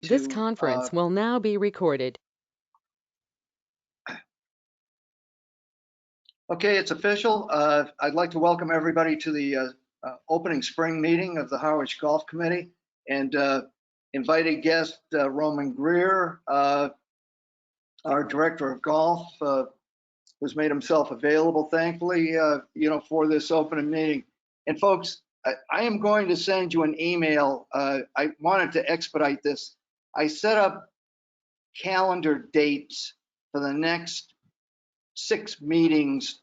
This conference will now be recorded. Okay, it's official. I'd like to welcome everybody to the opening spring meeting of the Harwich Golf Committee, and invited guest Roman Greer, our director of golf, who's made himself available, thankfully, for this opening meeting. And folks, I am going to send you an email. I wanted to expedite this. I set up calendar dates for the next 6 meetings,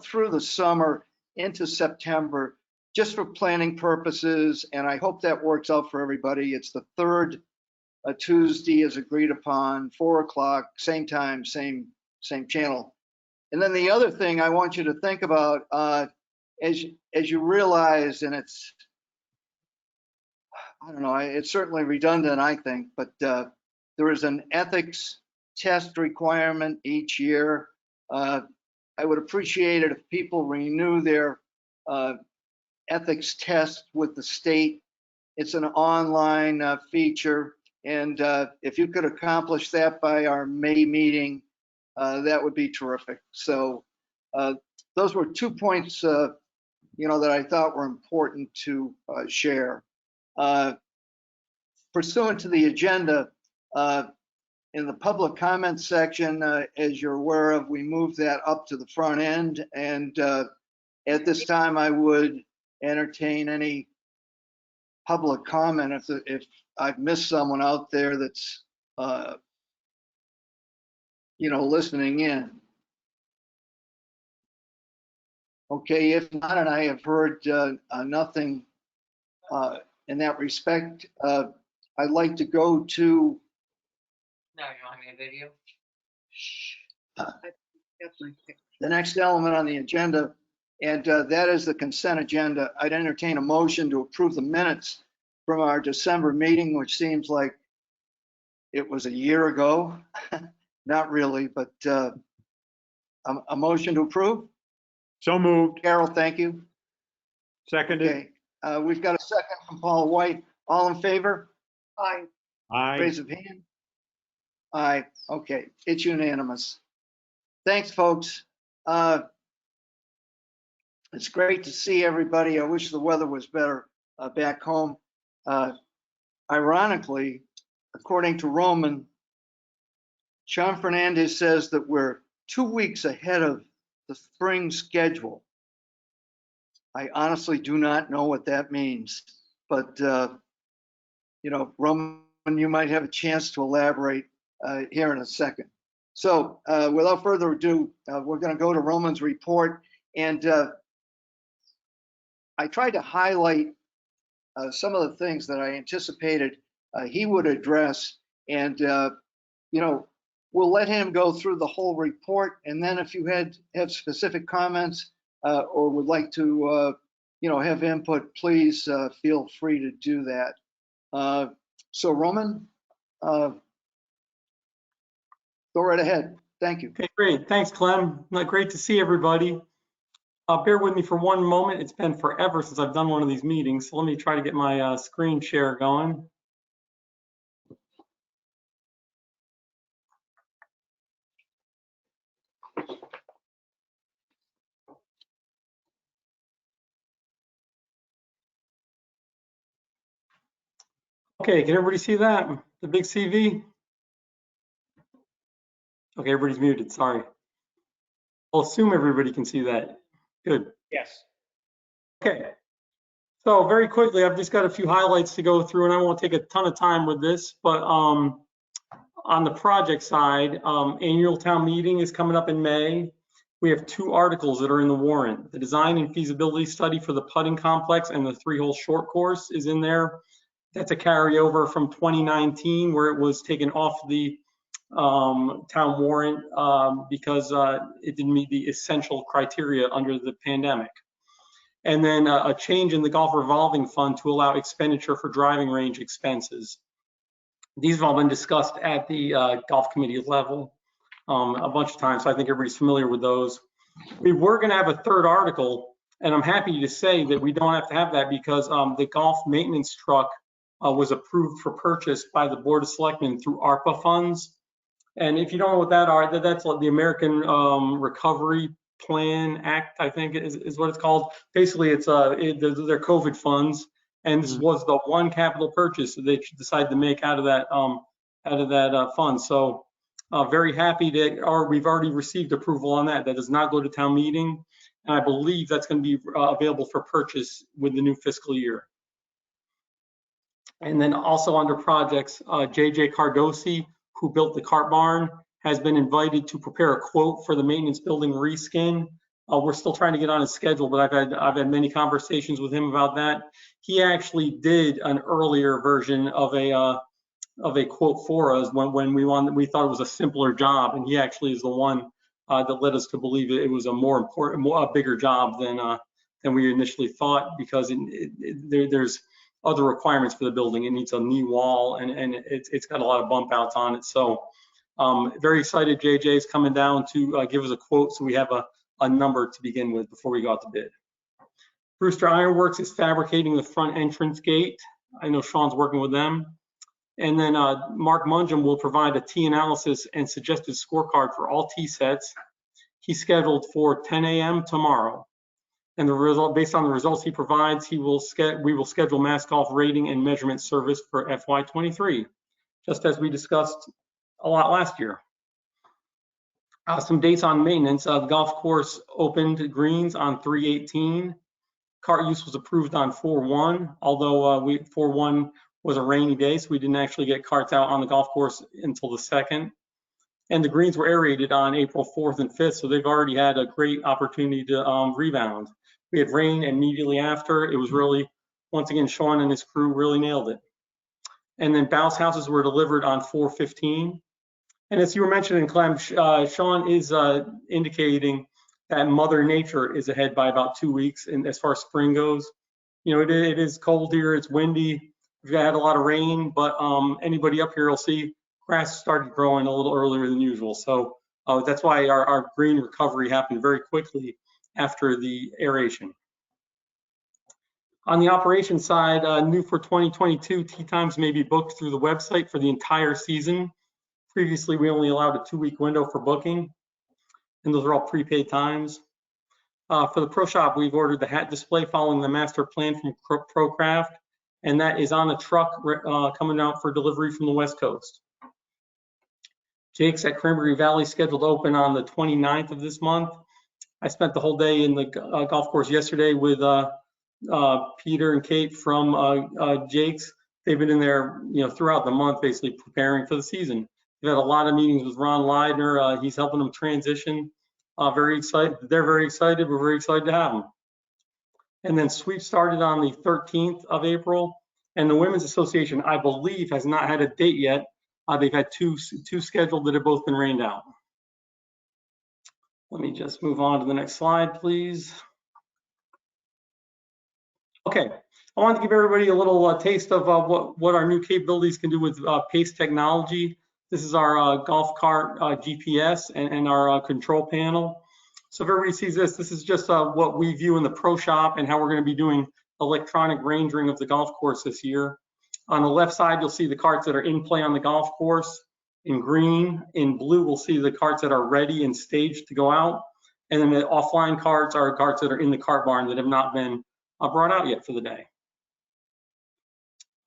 through the summer into September, just for planning purposes. And I hope that works out for everybody. It's the third Tuesday as agreed upon, 4 o'clock, same time, same channel. And then the other thing I want you to think about, as you realize, and it's, I don't know, it's certainly redundant, I think, but there is an ethics test requirement each year. I would appreciate it if people renew their ethics test with the state. It's an online feature, and if you could accomplish that by our May meeting, that would be terrific. So those were 2 points, that I thought were important to share. Pursuant to the agenda, in the public comment section, as you're aware of, we moved that up to the front end. And at this time, I would entertain any public comment if I've missed someone out there that's, listening in. Okay, if not, and I have heard nothing in that respect, I'd like to go to. No, you don't have any video? The next element on the agenda, and that is the consent agenda. I'd entertain a motion to approve the minutes from our December meeting, which seems like it was a year ago. Not really, but a motion to approve. So moved. Carol, thank you. Seconded. Okay, we've got a second from Paul White. All in favor? Aye. Aye. Raise of hand. Aye. Okay, it's unanimous. Thanks, folks. It's great to see everybody. I wish the weather was better back home. Ironically, according to Roman, Sean Fernandez says that we're 2 weeks ahead of the spring schedule. I honestly do not know what that means, but Roman, you might have a chance to elaborate here in a second. So without further ado, we're going to go to Roman's report. And I tried to highlight some of the things that I anticipated he would address. And, we'll let him go through the whole report. And then if you have specific comments or would like to, have input, please feel free to do that. So Roman, go right ahead. Thank you. Okay, great. Thanks, Clem. Great to see everybody. Bear with me for one moment. It's been forever since I've done one of these meetings. So let me try to get my screen share going. Okay, can everybody see that? The big CV? Okay, everybody's muted, sorry. I'll assume everybody can see that. Good. Yes. Okay, so very quickly, I've just got a few highlights to go through, and I won't take a ton of time with this, but on the project side, annual town meeting is coming up in May. We have 2 articles that are in the warrant. The design and feasibility study for the putting complex and the 3-hole short course is in there. That's a carryover from 2019 where it was taken off the town warrant because it didn't meet the essential criteria under the pandemic. And then a change in the golf revolving fund to allow expenditure for driving range expenses. These have all been discussed at the golf committee level a bunch of times, so I think everybody's familiar with those. We were going to have a 3rd article, and I'm happy to say that we don't have to have that because the golf maintenance truck was approved for purchase by the Board of Selectmen through ARPA funds. And if you don't know what that are, that's like the American Recovery Plan Act, I think is what it's called. Basically, it's they're COVID funds, and this was the one capital purchase that they decided to make out of that fund. So very happy that we've already received approval on that. That does not go to town meeting, and I believe that's going to be available for purchase with the new fiscal year. And then also under projects, JJ Cardosi, who built the cart barn, has been invited to prepare a quote for the maintenance building reskin. We're still trying to get on his schedule, but I've had many conversations with him about that. He actually did an earlier version of a quote for us when we thought it was a simpler job, and he actually is the one that led us to believe it was a bigger job than we initially thought, because there's other requirements for the building. It needs a knee wall, and it's got a lot of bump outs on it. So very excited JJ is coming down to give us a quote, so we have a number to begin with before we go out to bid. Brewster Ironworks is fabricating the front entrance gate. I know Sean's working with them. And then Mark Mungeum will provide a tee analysis and suggested scorecard for all tee sets. He's scheduled for 10 a.m. tomorrow. And the result, based on the results he provides, we will schedule Mass Golf rating and measurement service for FY23, just as we discussed a lot last year. Some dates on maintenance. The golf course opened greens on 3/18. Cart use was approved on 4/1, although 4/1 was a rainy day, so we didn't actually get carts out on the golf course until the 2nd. And the greens were aerated on April 4th and 5th, so they've already had a great opportunity to rebound. We had rain immediately after. It was really, once again, Sean and his crew really nailed it. And then bounce houses were delivered on 4/15. And as you were mentioning, Clem, Sean is indicating that Mother Nature is ahead by about 2 weeks. And as far as spring goes, you know, it is cold here, it's windy. We've had a lot of rain, but anybody up here will see grass started growing a little earlier than usual. So that's why our green recovery happened very quickly after the aeration. On the operations side, new for 2022, tee times may be booked through the website for the entire season. Previously, we only allowed a 2-week window for booking, and those are all prepaid times. For the Pro Shop, we've ordered the hat display following the master plan from ProCraft, and that is on a truck coming out for delivery from the West Coast. Jake's at Cranberry Valley scheduled to open on the 29th of this month. I spent the whole day in the golf course yesterday with Peter and Kate from Jake's. They've been in there, you know, throughout the month, basically preparing for the season. We've had a lot of meetings with Ron Leidner. He's helping them transition. Very excited. They're very excited. We're very excited to have them. And then sweep started on the 13th of April. And the Women's Association, I believe, has not had a date yet. They've had two scheduled that have both been rained out. Let me just move on to the next slide, please. Okay, I wanted to give everybody a little taste of what our new capabilities can do with PACE technology. This is our golf cart GPS and our control panel. So if everybody sees this, this is just what we view in the Pro Shop and how we're going to be doing electronic rangering of the golf course this year. On the left side, you'll see the carts that are in play on the golf course. In green, in blue, we'll see the carts that are ready and staged to go out. And then the offline carts are carts that are in the cart barn that have not been brought out yet for the day.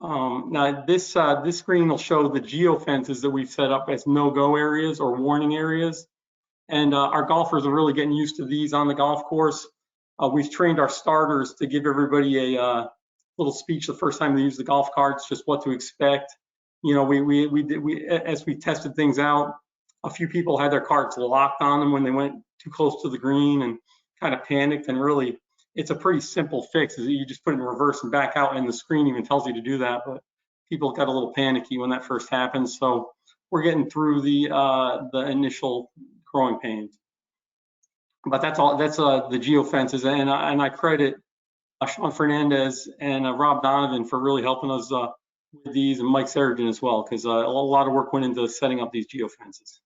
Now this screen will show the Geo Fences that we've set up as no-go areas or warning areas. And our golfers are really getting used to these on the golf course. We've trained our starters to give everybody a little speech the first time they use the golf carts, just what to expect. You know, as we tested things out, a few people had their carts locked on them when they went too close to the green and kind of panicked. And really, it's a pretty simple fix. You just put it in reverse and back out, and the screen even tells you to do that. But people got a little panicky when that first happened. So we're getting through the initial growing pains. But that's all. That's the Geo Fences, and I credit Sean Fernandez and Rob Donovan for really helping us with these, and Mike Sargent as well, because a lot of work went into setting up these Geo Fences.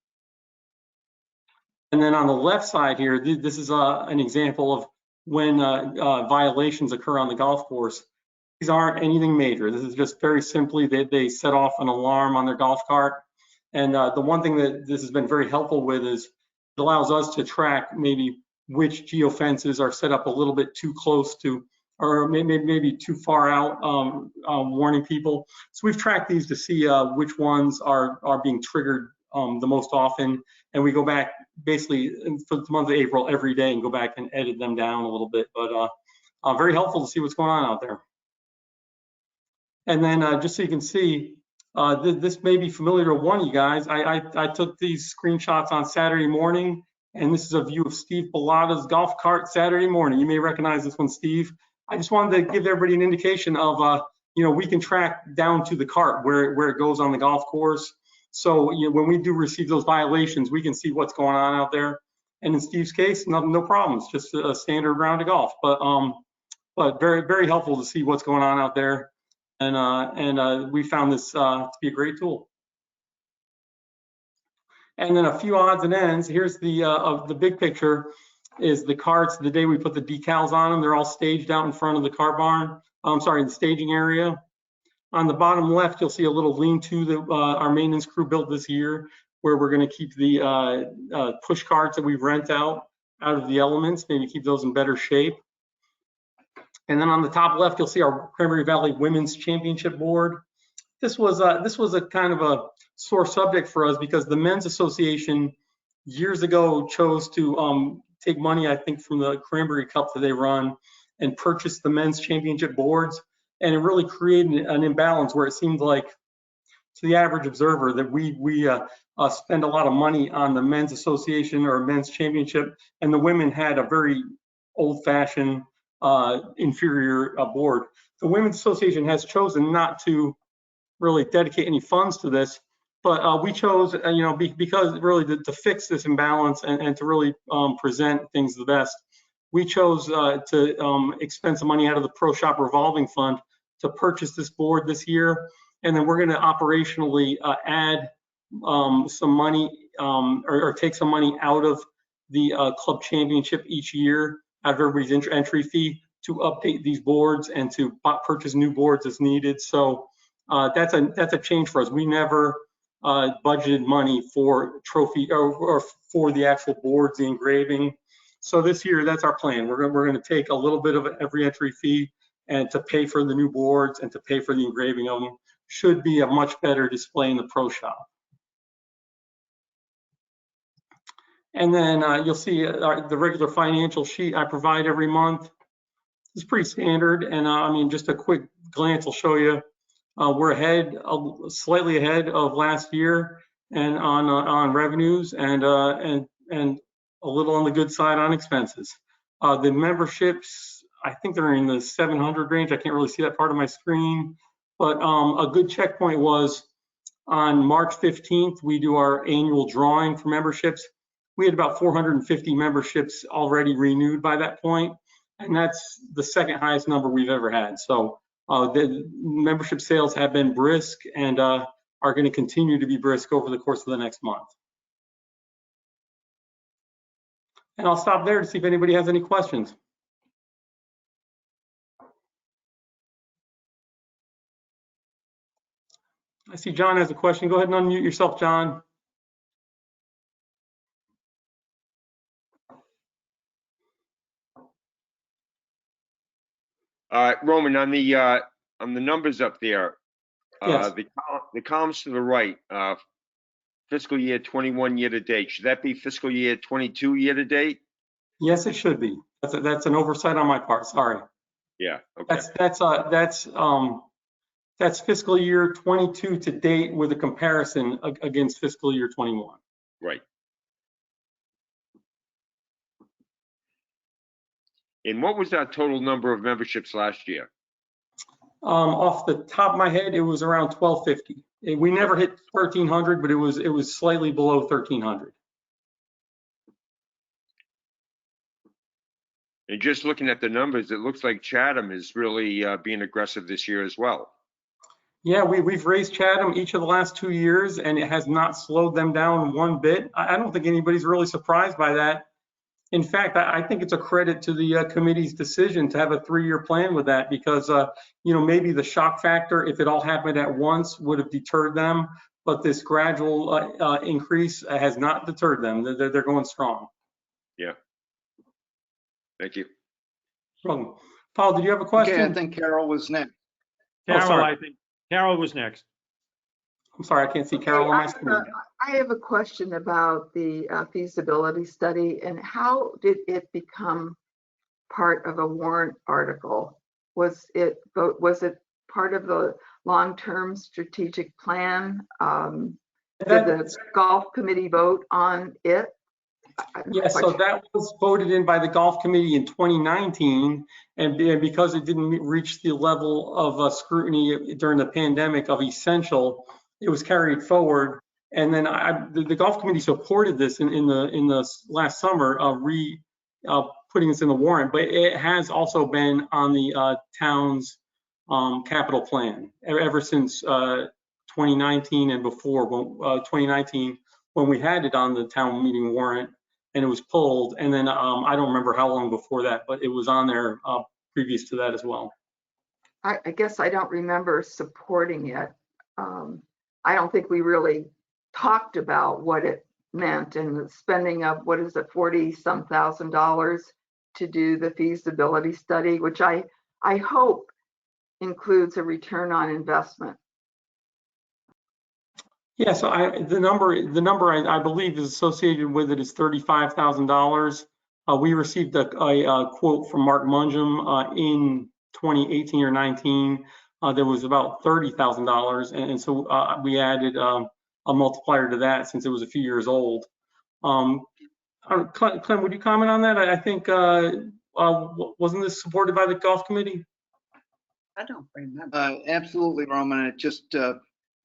And then on the left side here, this is an example of when violations occur on the golf course. These aren't anything major. This is just very simply they set off an alarm on their golf cart. And the one thing that this has been very helpful with is it allows us to track maybe which geo fences are set up a little bit too close to, or maybe too far out, warning people. So we've tracked these to see which ones are being triggered the most often. And we go back basically for the month of April every day and go back and edit them down a little bit. But very helpful to see what's going on out there. And then just so you can see, this may be familiar to one of you guys. I took these screenshots on Saturday morning, and this is a view of Steve Bellata's golf cart Saturday morning. You may recognize this one, Steve. I just wanted to give everybody an indication of, we can track down to the cart where it goes on the golf course. So when we do receive those violations, we can see what's going on out there. And in Steve's case, no problems, just a standard round of golf. But very, very helpful to see what's going on out there. And we found this to be a great tool. And then a few odds and ends. Here's the big picture is the carts. The day we put the decals on them, they're all staged out in front of the car barn. I'm sorry, the staging area. On the bottom left, you'll see a little lean-to that our maintenance crew built this year, where we're going to keep the push carts that we rent out of the elements, maybe keep those in better shape. And then on the top left, you'll see our Cranberry Valley Women's Championship board. This was a kind of a sore subject for us because the Men's Association years ago chose to take money, I think, from the Cranberry Cup that they run and purchase the Men's Championship boards. And it really created an imbalance where it seemed like to the average observer that we spend a lot of money on the Men's Association or Men's Championship, and the women had a very old-fashioned inferior board. The Women's Association has chosen not to really dedicate any funds to this, but we chose, because really to fix this imbalance and to really present things the best, we chose to expend some money out of the Pro Shop revolving fund to purchase this board this year. And then we're going to operationally add some money or take some money out of the club championship each year out of everybody's entry fee to update these boards and to purchase new boards as needed. So that's a change for us. We never budgeted money for trophy or for the actual boards, the engraving. So this year, that's our plan. We're going to take a little bit of every entry fee and to pay for the new boards and to pay for the engraving of them. Should be a much better display in the Pro Shop. And then you'll see the regular financial sheet I provide every month. It's pretty standard, and just a quick glance will show you we're ahead, slightly ahead of last year, and on revenues, and a little on the good side on expenses. The memberships, I think they're in the 700 range. I can't really see that part of my screen, but a good checkpoint was on March 15th. We do our annual drawing for memberships. We had about 450 memberships already renewed by that point, and that's the second highest number we've ever had. So the membership sales have been brisk and are going to continue to be brisk over the course of the next month. And I'll stop there to see if anybody has any questions. I see John has a question. Go ahead and unmute yourself, John. Roman, on the numbers up there, Yes. the columns to the right, fiscal year 21 year to date, should that be fiscal year 22 year to date? Yes, it should be. That's an oversight on my part. Sorry. Yeah. Okay. That's fiscal year 22 to date with a comparison against fiscal year 21. Right. And what was our total number of memberships last year? Off the top of my head, it was around 1,250. We never hit 1,300, but it was slightly below 1,300. And just looking at the numbers, it looks like Chatham is really being aggressive this year as well. Yeah, we've raised Chatham each of the last 2 years, and it has not slowed them down one bit. I don't think anybody's really surprised by that. In fact, I think it's a credit to the committee's decision to have a 3-year plan with that because, maybe the shock factor, if it all happened at once, would have deterred them. But this gradual increase has not deterred them. They're going strong. Yeah. Thank you. Wrong. Paul, did you have a question? Okay, I think Carol was next. Carol, sorry. I think, Carol was next. I'm sorry, I can't see Carol on my screen. I have a question about the feasibility study and how did it become part of a warrant article? Was it part of the long-term strategic plan? Did the golf committee vote on it? Yeah, so that was voted in by the golf committee in 2019, and because it didn't reach the level of scrutiny during the pandemic of essential, it was carried forward. And then the golf committee supported this in the last summer, putting this in the warrant. But it has also been on the town's capital plan ever since 2019 and before. 2019 when we had it on the town meeting warrant. And it was pulled, and then I don't remember how long before that, but it was on there previous to that as well. I guess I don't remember supporting it. I don't think we really talked about what it meant and the spending of, what is it, $40-some thousand to do the feasibility study, which I hope includes a return on investment. Yeah, so the number I believe is associated with it is $35,000. We received a quote from Mark Mungem in 2018 or 19. There was about $30,000, and so we added a multiplier to that since it was a few years old. Clem, would you comment on that? I think wasn't this supported by the golf committee? I don't remember. Absolutely, Roman. It just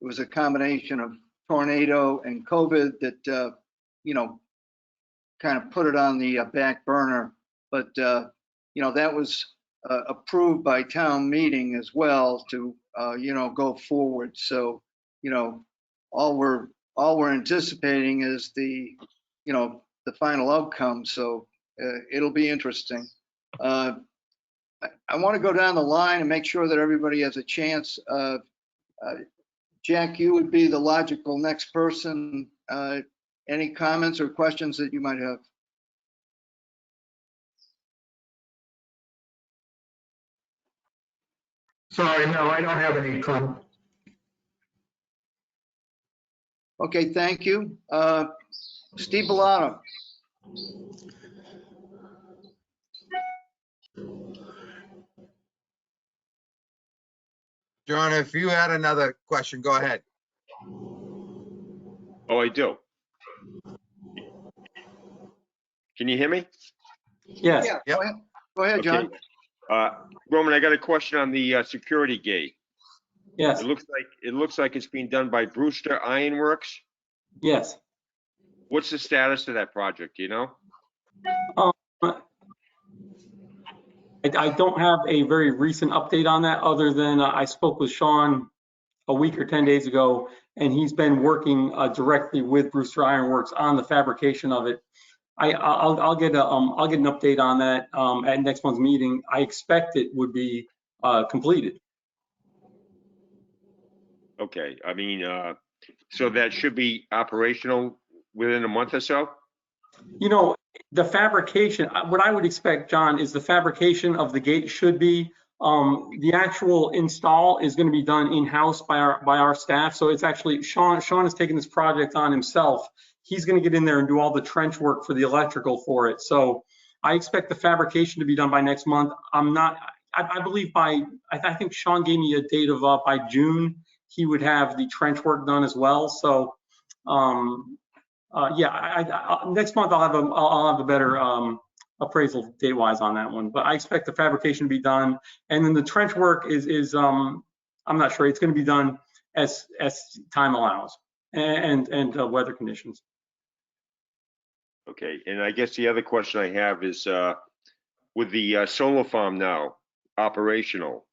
it was a combination of tornado and COVID that kind of put it on the back burner. But that was approved by town meeting as well to go forward. So all we're anticipating is the final outcome. So it'll be interesting. I want to go down the line and make sure that everybody has a chance. Jack, you would be the logical next person. Any comments or questions that you might have? Sorry, no, I don't have any comment. Okay, thank you. Steve Bellato. John, if you had another question, go ahead. Oh, I do. Can you hear me? Yes. Yeah, Yep. go ahead, John. Okay. Roman, I got a question on the security gate. Yes. It looks like it's being done by Brewster Ironworks. Yes. What's the status of that project? Do you know? I don't have a very recent update on that, other than I spoke with Sean a week or 10 days ago, and he's been working directly with Brewster Ironworks on the fabrication of it. I'll get an update on that at next month's meeting. I expect it would be completed. Okay. I mean, so that should be operational within a month or so? The fabrication, what I would expect, John, is the fabrication of the gate should be, the actual install is going to be done in-house by our staff. So it's actually, Sean has taken this project on himself. He's going to get in there and do all the trench work for the electrical for it. So I expect the fabrication to be done by next month. I believe I think Sean gave me a date of by June, he would have the trench work done as well. So next month I'll have a better appraisal date-wise on that one. But I expect the fabrication to be done, and then the trench work is I'm not sure, it's going to be done as time allows and weather conditions. Okay. And I guess the other question I have is with the solar farm now operational,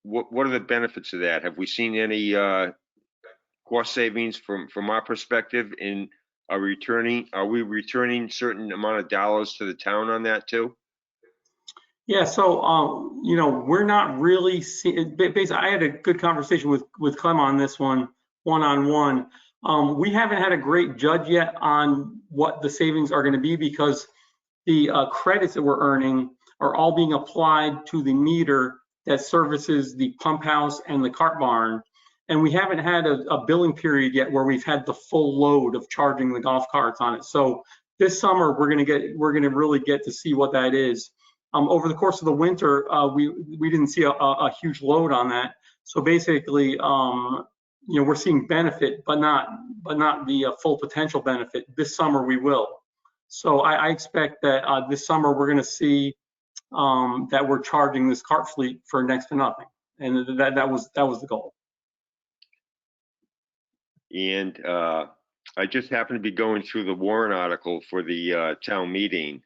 what are the benefits of that? Have we seen any cost savings from our perspective in are we returning certain amount of dollars to the town on that too? Yeah, so, we're not really seeing, basically, I had a good conversation with Clem on this one-on-one. We haven't had a great judge yet on what the savings are gonna be because the credits that we're earning are all being applied to the meter that services the pump house and the cart barn. And we haven't had a billing period yet where we've had the full load of charging the golf carts on it. So this summer, we're gonna really get to see what that is. Over the course of the winter, we didn't see a huge load on that. So basically, we're seeing benefit, but not the full potential benefit. This summer we will. So I expect that this summer we're going to see that we're charging this cart fleet for next to nothing, and that was the goal. And I just happened to be going through the warrant article for the town meeting.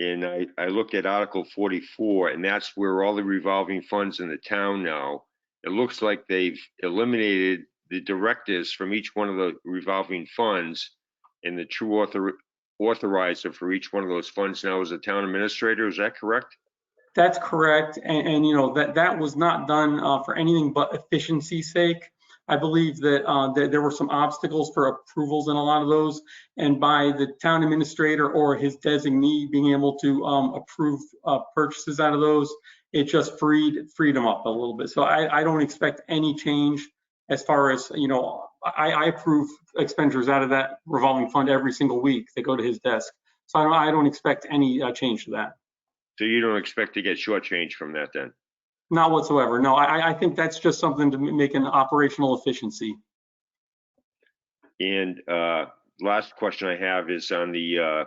And I looked at Article 44, and that's where all the revolving funds in the town now. It looks like they've eliminated the directors from each one of the revolving funds, and the true authorizer for each one of those funds now is the town administrator. Is that correct? That's correct, and that was not done for anything but efficiency's sake. I believe that there were some obstacles for approvals in a lot of those, and by the town administrator or his designee being able to approve purchases out of those, it just freed them up a little bit. So I don't expect any change as far as, I approve expenditures out of that revolving fund every single week that go to his desk. So I don't expect any change to that. So you don't expect to get shortchanged from that then? Not whatsoever. No, I think that's just something to make an operational efficiency. And last question I have is on the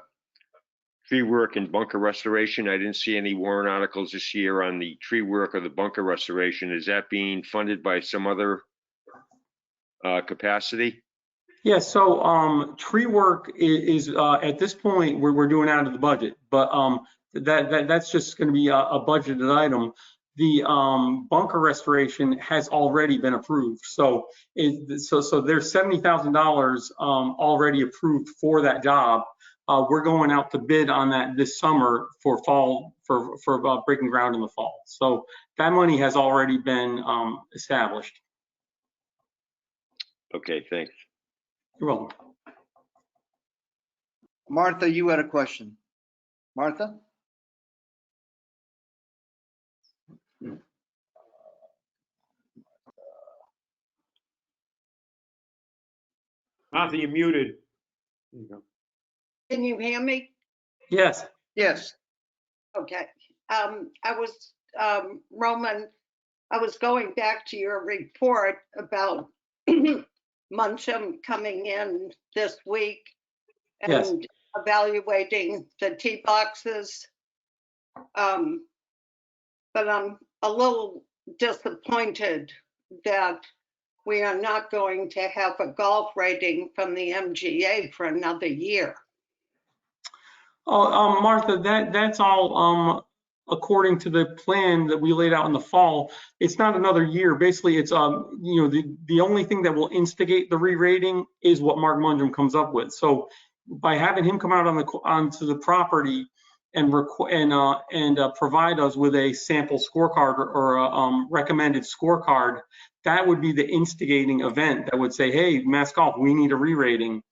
tree work and bunker restoration. I didn't see any warrant articles this year on the tree work or the bunker restoration. Is that being funded by some other capacity? Yeah, so tree work is at this point we're doing out of the budget, but that's just going to be a budgeted item. The bunker restoration has already been approved, so there's $70,000 already approved for that job. We're going out to bid on that this summer for breaking ground in the fall. So that money has already been established. Okay, thanks. You're welcome. Martha, you had a question. Martha? Martha, you're muted. There you go. Can you hear me? Yes. Yes. Okay. Roman, I was going back to your report about Muncham coming in this week and Yes. evaluating the tee boxes. But I'm a little disappointed that we are not going to have a golf rating from the MGA for another year. Oh, Martha, that's all according to the plan that we laid out in the fall. It's not another year. Basically, it's the only thing that will instigate the re-rating is what Mark Mundrum comes up with. So by having him come out onto the property and provide us with a sample scorecard or a recommended scorecard, that would be the instigating event that would say, hey, Mass Golf, we need a re-rating.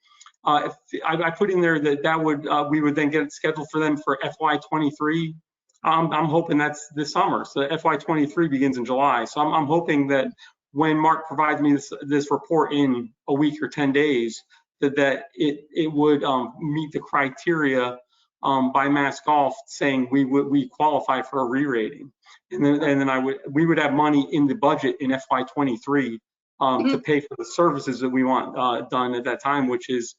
If I put in there that would we would then get it scheduled for them for FY23. I'm hoping that's this summer. So FY23 begins in July. So I'm hoping that when Mark provides me this report in a week or 10 days, that it would meet the criteria by Mass Golf saying we qualify for a re-rating, and then we would have money in the budget in FY23 to pay for the services that we want done at that time, which is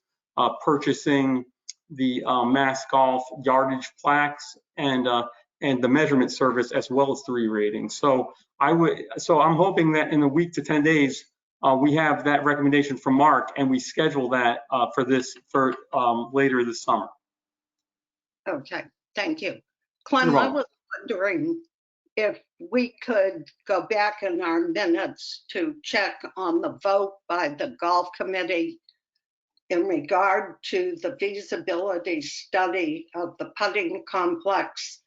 purchasing the Mass Golf yardage plaques and the measurement service as well as the re-rating. So I'm hoping that in a week to 10 days we have that recommendation from Mark and we schedule that for later this summer. Okay, thank you. Clem, I was wondering if we could go back in our minutes to check on the vote by the golf committee in regard to the feasibility study of the putting complex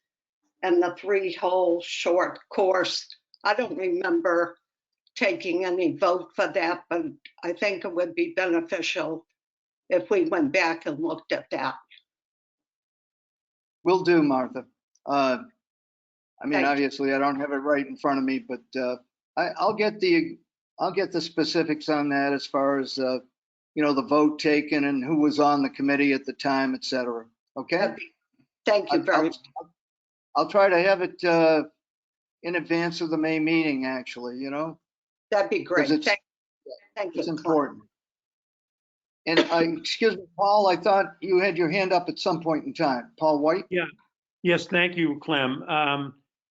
and the 3-hole short course. I don't remember taking any vote for that, but I think it would be beneficial if we went back and looked at that. Will do, Martha. I mean, Thank you. obviously, I don't have it right in front of me, but I'll get the specifics on that as far as the vote taken and who was on the committee at the time, et cetera. Okay. Thank you very much. I'll try to have it in advance of the May meeting, actually, That'd be great. because Thank you. it's important. And excuse me, Paul, I thought you had your hand up at some point in time. Paul White? Yeah. Yes, thank you, Clem.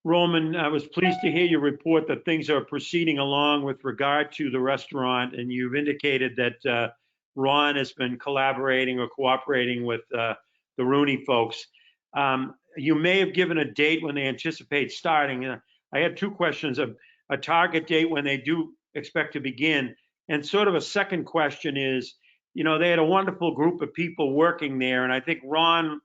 Roman, I was pleased to hear your report that things are proceeding along with regard to the restaurant, and you've indicated that Ron has been collaborating or cooperating with the Rooney folks. You may have given a date when they anticipate starting. I had two questions: a target date when they do expect to begin, and sort of a second question is, they had a wonderful group of people working there, and I think Ron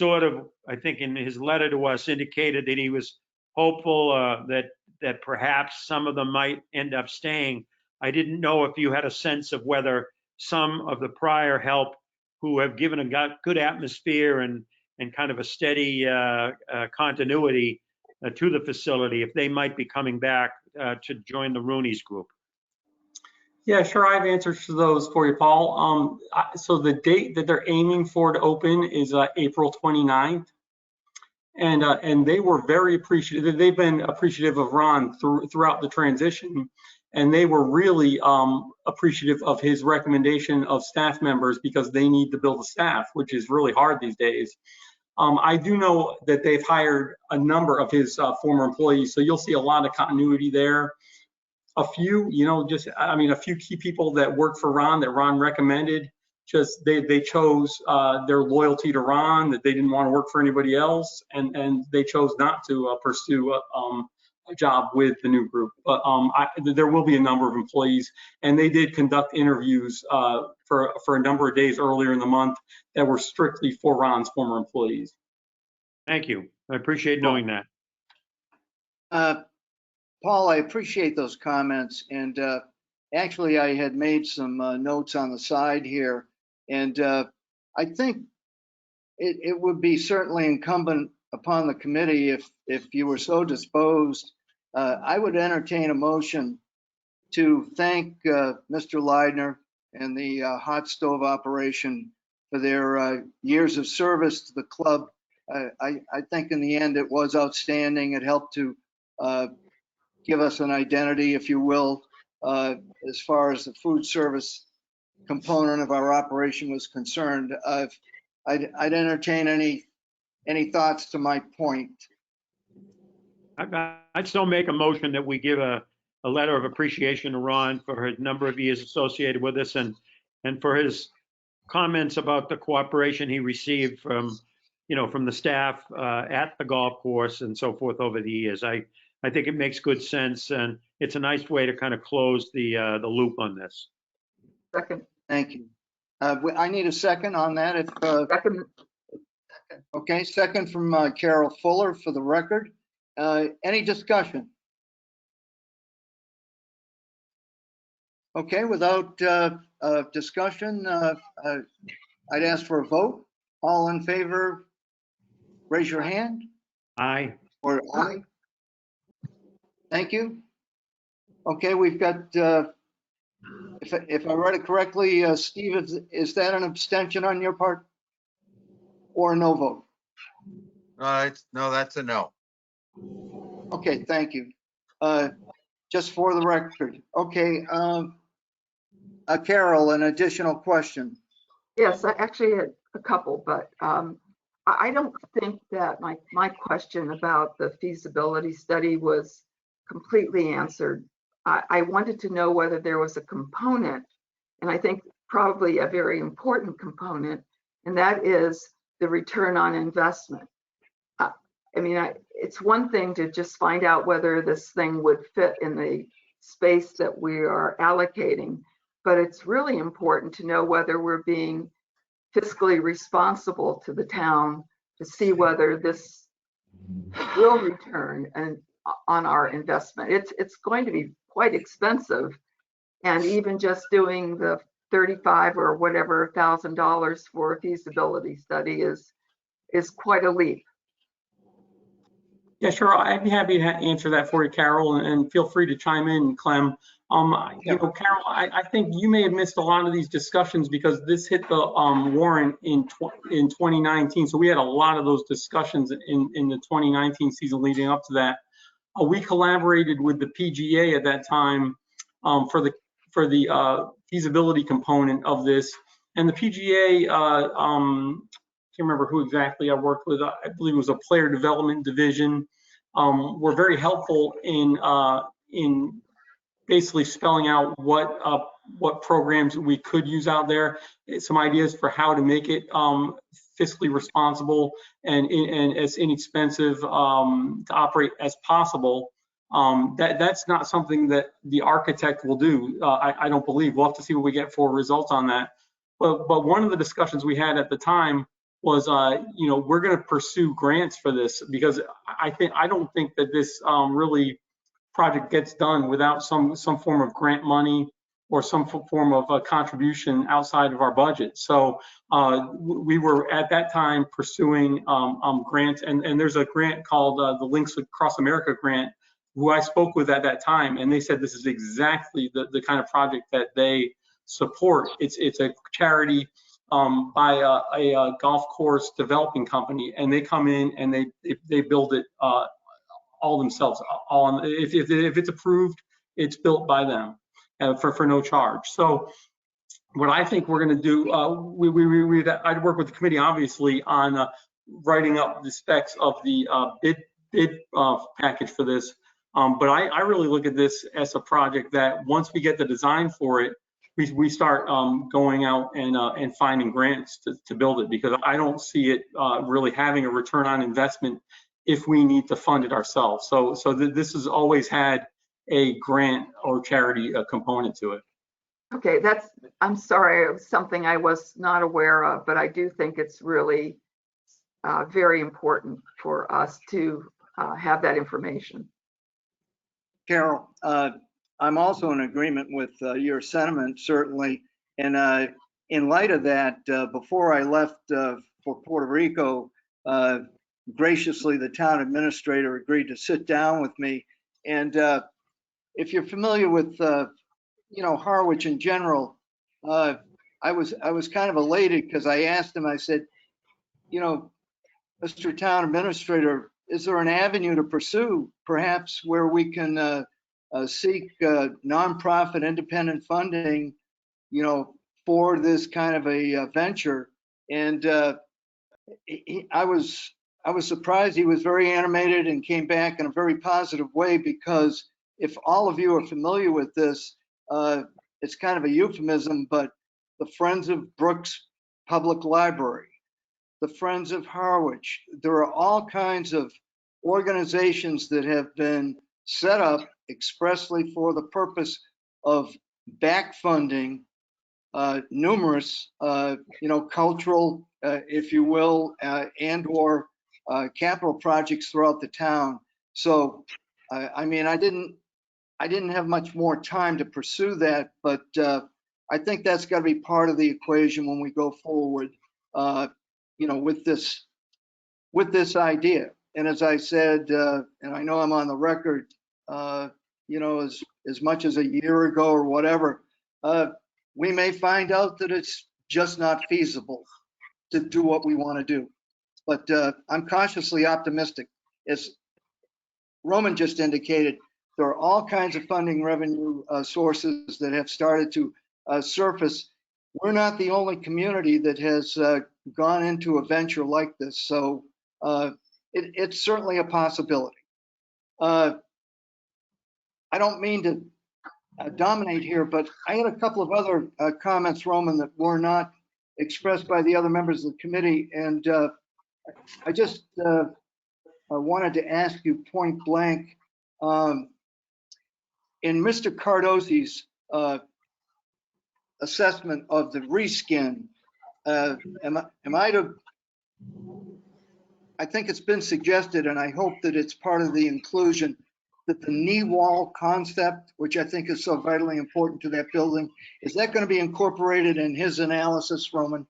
I think in his letter to us indicated that he was hopeful that perhaps some of them might end up staying. I didn't know if you had a sense of whether some of the prior help who have given a good atmosphere and kind of a steady continuity to the facility, if they might be coming back to join the Rooney's group. Yeah, sure. I have answers to those for you, Paul. So the date that they're aiming for to open is April 29th. And they were very appreciative. They've been appreciative of Ron throughout the transition. And they were really appreciative of his recommendation of staff members because they need to build a staff, which is really hard these days. I do know that they've hired a number of his former employees. So you'll see a lot of continuity there. A few, a few key people that worked for Ron that Ron recommended, just they chose their loyalty to Ron, that they didn't want to work for anybody else, and they chose not to pursue a job with the new group. But there will be a number of employees, and they did conduct interviews for a number of days earlier in the month that were strictly for Ron's former employees. Thank you. I appreciate knowing that. Paul, I appreciate those comments. And actually, I had made some notes on the side here. And I think it would be certainly incumbent upon the committee, if you were so disposed, I would entertain a motion to thank Mr. Leidner and the hot stove operation for their years of service to the club. I think in the end it was outstanding. It helped to give us an identity, if you will, as far as the food service component of our operation was concerned. I'd entertain any thoughts to my point. I'd still make a motion that we give a letter of appreciation to Ron for his number of years associated with us and for his comments about the cooperation he received from the staff at the golf course and so forth over the years. I think it makes good sense, and it's a nice way to kind of close the loop on this. Second. Thank you. I need a second on that. Second. Okay, second from Carol Fuller for the record. Any discussion? Okay, without discussion, I'd ask for a vote. All in favor, raise your hand. Aye. Or aye. Thank you. Okay, we've got, if I read it correctly, Steve, is that an abstention on your part? Or a no vote? No, that's a no. Okay, thank you. Just for the record. Okay, Carol, an additional question. Yes, I actually had a couple, but I don't think that my question about the feasibility study was completely answered. I wanted to know whether there was a component, and I think probably a very important component, and that is the return on investment. I mean, it's one thing to just find out whether this thing would fit in the space that we are allocating, but it's really important to know whether we're being fiscally responsible to the town to see whether this will return and on our investment. It's going to be quite expensive, and even just doing the $35 or whatever $1,000 for a feasibility study is quite a leap. Yeah, sure. I'd be happy to answer that for you, Carol, and feel free to chime in, Clem. Carol, I think you may have missed a lot of these discussions because this hit the warrant in 2019. So we had a lot of those discussions in the 2019 season leading up to that. We collaborated with the PGA at that time for the feasibility component of this, and the PGA. I can't remember who exactly I worked with. I believe it was a player development division. Were very helpful in basically spelling out what programs we could use out there, some ideas for how to make it fiscally responsible and as inexpensive to operate as possible. That's not something that the architect will do. I don't believe. We'll have to see what we get for results on that. But one of the discussions we had at the time was, we're going to pursue grants for this because I don't think that this really project gets done without some form of grant money or some form of a contribution outside of our budget. So we were at that time pursuing grants, and there's a grant called the Links Across America grant, who I spoke with at that time, and they said this is exactly the kind of project that they support. It's a charity by a golf course developing company, and they come in and they build it all themselves. If it's approved, it's built by them for no charge. So what I think we're going to do, I'd work with the committee obviously on writing up the specs of the bid package for this. But I really look at this as a project that once we get the design for it, we start going out and finding grants to build it, because I don't see it really having a return on investment if we need to fund it ourselves. So this has always had a grant or charity component to it. Okay, I'm sorry, it was something I was not aware of, but I do think it's really very important for us to have that information. Carol, I'm also in agreement with your sentiment, certainly. And in light of that, before I left for Puerto Rico, graciously, the town administrator agreed to sit down with me. And if you're familiar with, Harwich in general, I was kind of elated because I asked him, I said, Mr. Town Administrator, is there an avenue to pursue, perhaps where we can seek nonprofit independent funding, for this kind of a venture? And I was surprised. He was very animated and came back in a very positive way, because if all of you are familiar with this, it's kind of a euphemism, but the Friends of Brooks Public Library, the Friends of Harwich, there are all kinds of organizations that have been set up expressly for the purpose of back funding numerous, cultural, if you will, and or capital projects throughout the town. So, I didn't have much more time to pursue that, but I think that's got to be part of the equation when we go forward, with this idea. And as I said, and I know I'm on the record, as much as a year ago or whatever, we may find out that it's just not feasible to do what we want to do. But I'm cautiously optimistic. As Roman just indicated, there are all kinds of funding revenue sources that have started to surface. We're not the only community that has gone into a venture like this. So it's certainly a possibility. I don't mean to dominate here, but I had a couple of other comments, Roman, that were not expressed by the other members of the committee. And I just wanted to ask you point blank, in Mr. Cardosi's assessment of the reskin. I think it's been suggested, and I hope that it's part of the inclusion, that the knee wall concept, which I think is so vitally important to that building, is that going to be incorporated in his analysis, Roman?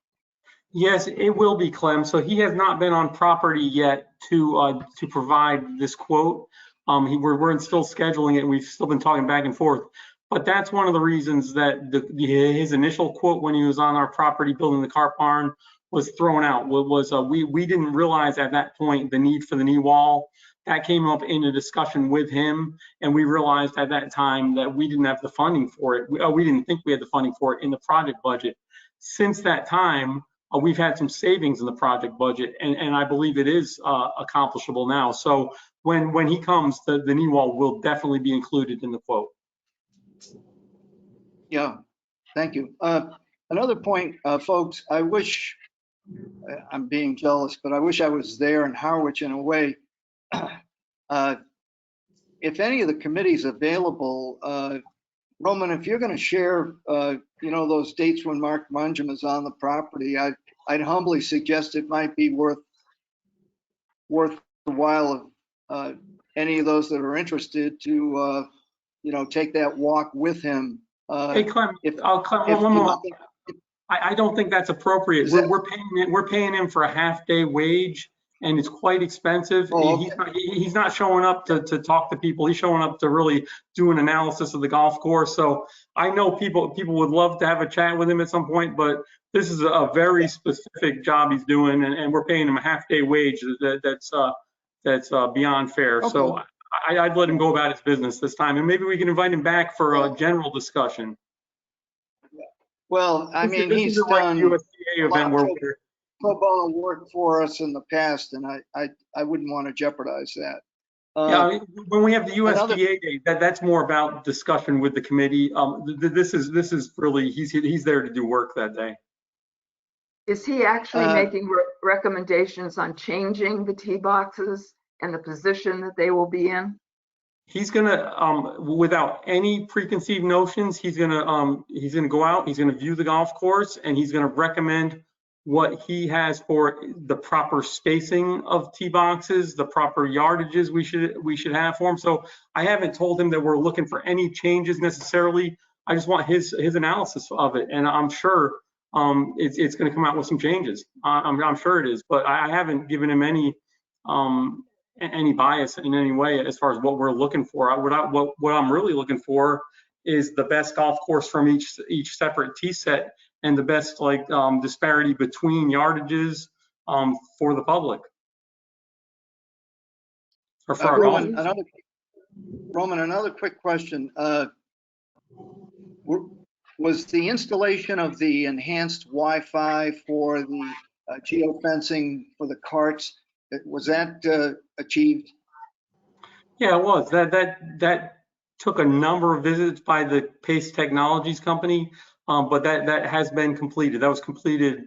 Yes, it will be, Clem. So he has not been on property yet to provide this quote. We're still scheduling it, and we've still been talking back and forth. But that's one of the reasons that his initial quote when he was on our property building the cart barn was thrown out. We didn't realize at that point the need for the knee wall. That came up in a discussion with him, and we realized at that time that we didn't have the funding for it. We didn't think we had the funding for it in the project budget. Since that time, we've had some savings in the project budget, and I believe it is accomplishable now. So when he comes, the knee wall will definitely be included in the quote. Yeah, thank you. Another point, folks, I wish, I'm being jealous, but I wish I was there in Harwich in a way. If any of the committees available, Roman, if you're going to share, those dates when Mark Munjum is on the property, I'd humbly suggest it might be worth the while of any of those that are interested to, take that walk with him. Hey, Clem, one more. I don't think that's appropriate. We're paying him for a half-day wage, and it's quite expensive. Oh, okay. He's not showing up to talk to people. He's showing up to really do an analysis of the golf course. So I know people would love to have a chat with him at some point, but this is a very specific job he's doing, and we're paying him a half-day wage. That's beyond fair. Okay. So I'd let him go about his business this time, and maybe we can invite him back for a general discussion. Well, I mean, he's done USDA event where we're football work for us in the past, and I wouldn't want to jeopardize that. Yeah, when we have the USDA day, that's more about discussion with the committee. This is really he's there to do work that day. Is he actually making recommendations on changing the tee boxes and the position that they will be in? He's gonna, without any preconceived notions, he's gonna go out, he's gonna view the golf course, and he's gonna recommend what he has for the proper spacing of tee boxes, the proper yardages we should have for him. So I haven't told him that we're looking for any changes necessarily. I just want his analysis of it, and I'm sure it's going to come out with some changes. I'm sure it is, but I haven't given him any bias in any way as far as what we're looking for. What I'm really looking for is the best golf course from each separate tee set, and the best disparity between yardages for the public. Or for Roman, another quick question. Was the installation of the enhanced Wi-Fi for the geo fencing for the carts, was that achieved? Yeah, it was. That took a number of visits by the Pace Technologies company, but that has been completed. That was completed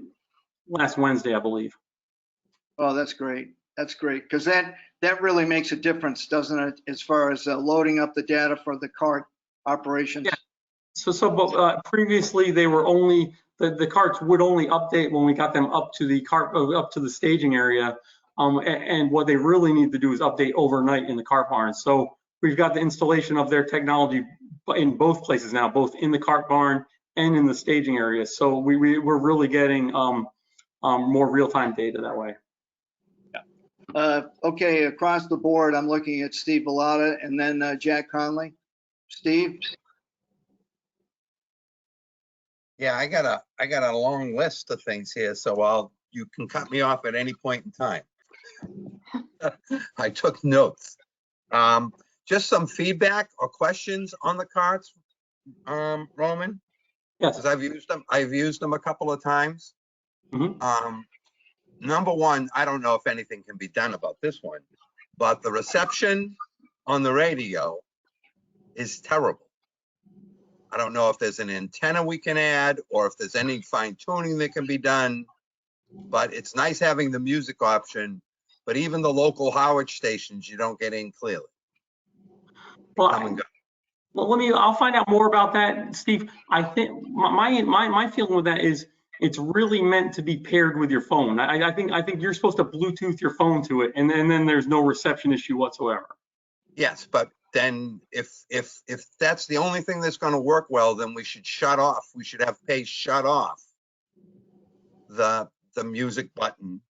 last Wednesday, I believe. Oh, that's great. That's great, because that really makes a difference, doesn't it, as far as loading up the data for the cart operations? Yeah. So previously they were only the carts would only update when we got them up to the staging area, and what they really need to do is update overnight in the cart barn. So we've got the installation of their technology in both places now, both in the cart barn and in the staging area. So we're really getting more real-time data that way. Okay, across the board, I'm looking at Steve Vallata and then Jack Conley. Steve? Yeah, I got a long list of things here, so you can cut me off at any point in time. I took notes. Just some feedback or questions on the carts, Roman? Yes. Because I've used them a couple of times. Mm-hmm. Number one, I don't know if anything can be done about this one, but the reception on the radio is terrible. I don't know if there's an antenna we can add or if there's any fine tuning that can be done, but it's nice having the music option, but even the local Harwich stations, you don't get in clearly. Well, I'll find out more about that, Steve. I think my feeling with that is it's really meant to be paired with your phone. I think you're supposed to Bluetooth your phone to it, and then there's no reception issue whatsoever. Yes, but then if that's the only thing that's going to work well, then we should shut off. We should have Pace shut off the music button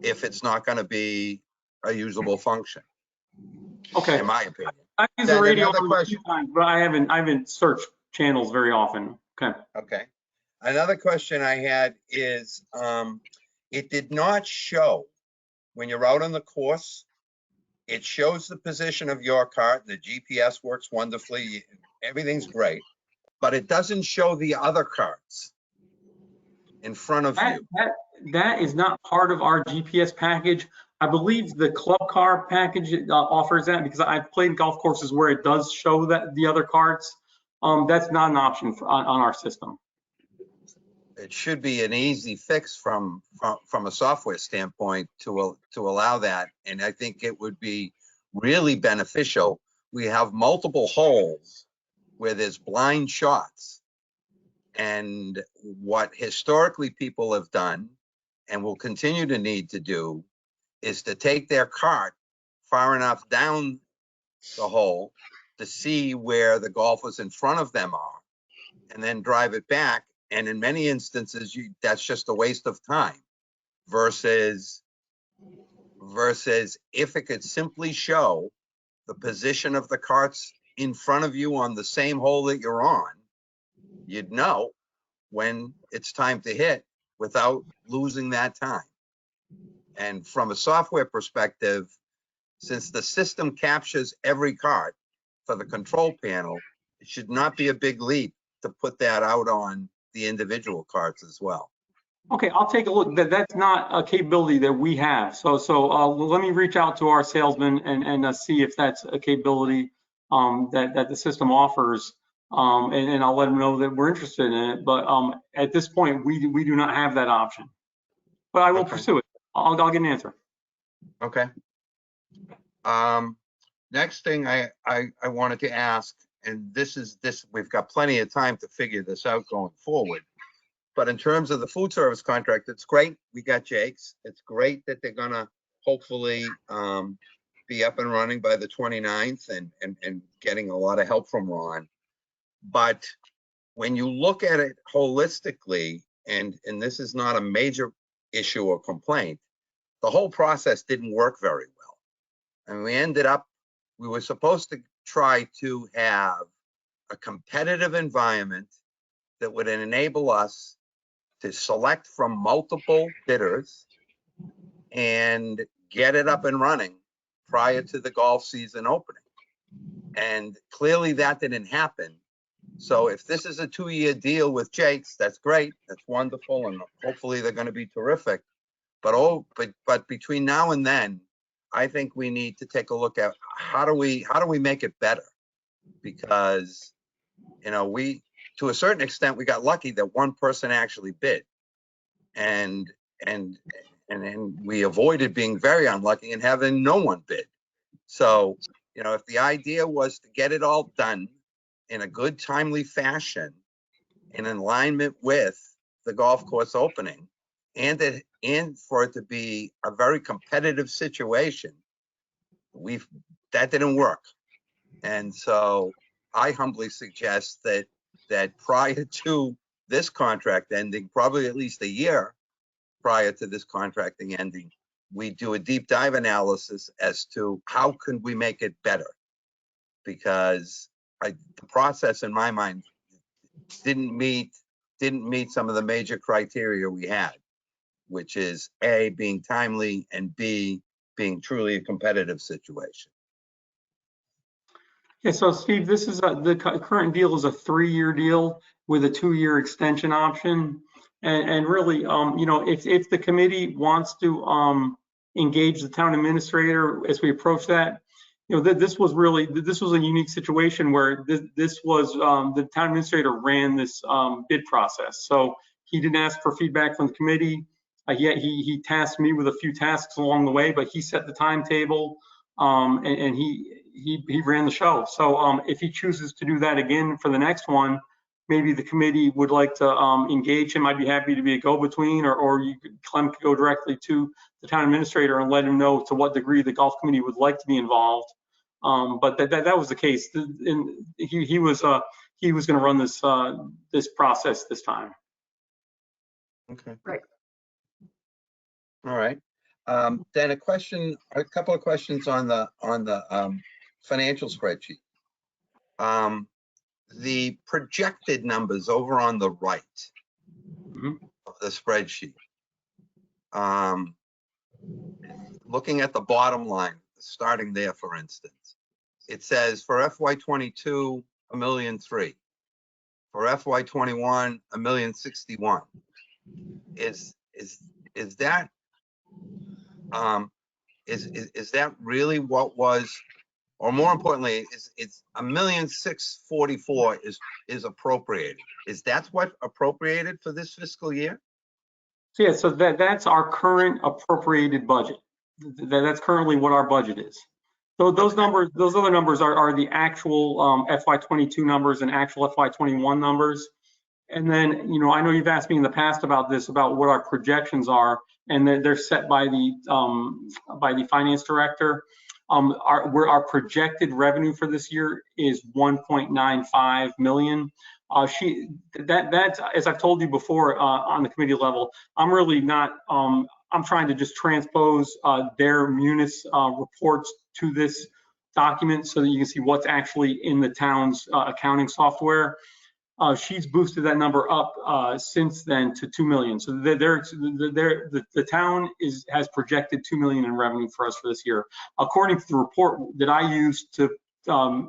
if it's not going to be a usable function. Okay. In my opinion. I use the Then radio another a question. few times, but I haven't searched channels very often. Okay. Okay. Another question I had is, it did not show when you're out on the course. It shows the position of your cart. The GPS works wonderfully. Everything's great, but it doesn't show the other carts in front of you. That is not part of our GPS package. I believe the club car package offers that, because I've played golf courses where it does show that the other carts. That's not an option on our system. It should be an easy fix from a software standpoint to allow that. And I think it would be really beneficial. We have multiple holes where there's blind shots. And what historically people have done and will continue to need to do is to take their cart far enough down the hole to see where the golfers in front of them are, and then drive it back. And in many instances, that's just a waste of time versus if it could simply show the position of the carts in front of you on the same hole that you're on, you'd know when it's time to hit without losing that time. And from a software perspective, since the system captures every cart for the control panel, it should not be a big leap to put that out on the individual carts as well. Okay, I'll take a look. That's not a capability that we have. So let me reach out to our salesman and see if that's a capability that the system offers. And I'll let them know that we're interested in it. But at this point, we do not have that option. But I will pursue it. I'll get an answer. Okay. Next thing I wanted to ask, and this we've got plenty of time to figure this out going forward. But in terms of the food service contract, it's great. We got Jake's. It's great that they're gonna hopefully be up and running by the 29th and getting a lot of help from Ron. But when you look at it holistically, and this is not a major issue or complaint, the whole process didn't work very well. And we were supposed to try to have a competitive environment that would enable us to select from multiple bidders and get it up and running prior to the golf season opening. And clearly that didn't happen. So if this is a 2-year deal with Jake's, that's great. That's wonderful. And hopefully they're going to be terrific. But between now and then, I think we need to take a look at how do we make it better? Because, to a certain extent, we got lucky that one person actually bid, and we avoided being very unlucky and having no one bid. So, if the idea was to get it all done in a good, timely fashion, in alignment with the golf course opening, and for it to be a very competitive situation, that didn't work. And so I humbly suggest that prior to this contract ending, probably at least a year prior to this contracting ending, we do a deep dive analysis as to how can we make it better, because the process in my mind didn't meet some of the major criteria we had, which is A, being timely, and B, being truly a competitive situation. Yeah, so Steve, this is the current deal is a 3-year deal with a 2-year extension option. And really, if the committee wants to engage the town administrator as we approach that, this was a unique situation where this was the town administrator ran this bid process. So he didn't ask for feedback from the committee. Yet he tasked me with a few tasks along the way, but he set the timetable, and he ran the show. So if he chooses to do that again for the next one, maybe the committee would like to engage him. I'd be happy to be a go-between, or Clem could go directly to the town administrator and let him know to what degree the golf committee would like to be involved. But that was the case. He was going to run this process this time. Okay. Right. All right. Then a couple of questions on the financial spreadsheet. The projected numbers over on the right Mhm. of the spreadsheet. Looking at the bottom line, starting there, for instance, it says for FY22, $1.3 million. For FY21, $1.061 million. Is that is that really what was, or more importantly, it's $1.644 million is appropriated? Is that what appropriated for this fiscal year? So yeah, so that's our current appropriated budget. That's currently what our budget is. So those numbers, those other numbers are the actual FY22 numbers and actual FY21 numbers. And then, you know, I know you've asked me in the past about this, about what our projections are, and they're set by the finance director. Our projected revenue for this year is 1.95 million. That's, as I've told you before, on the committee level, I'm really not, I'm trying to just transpose their munis reports to this document so that you can see what's actually in the town's accounting software. She's boosted that number up since then to 2 million. So the town has projected 2 million in revenue for us for this year. According to the report that I used to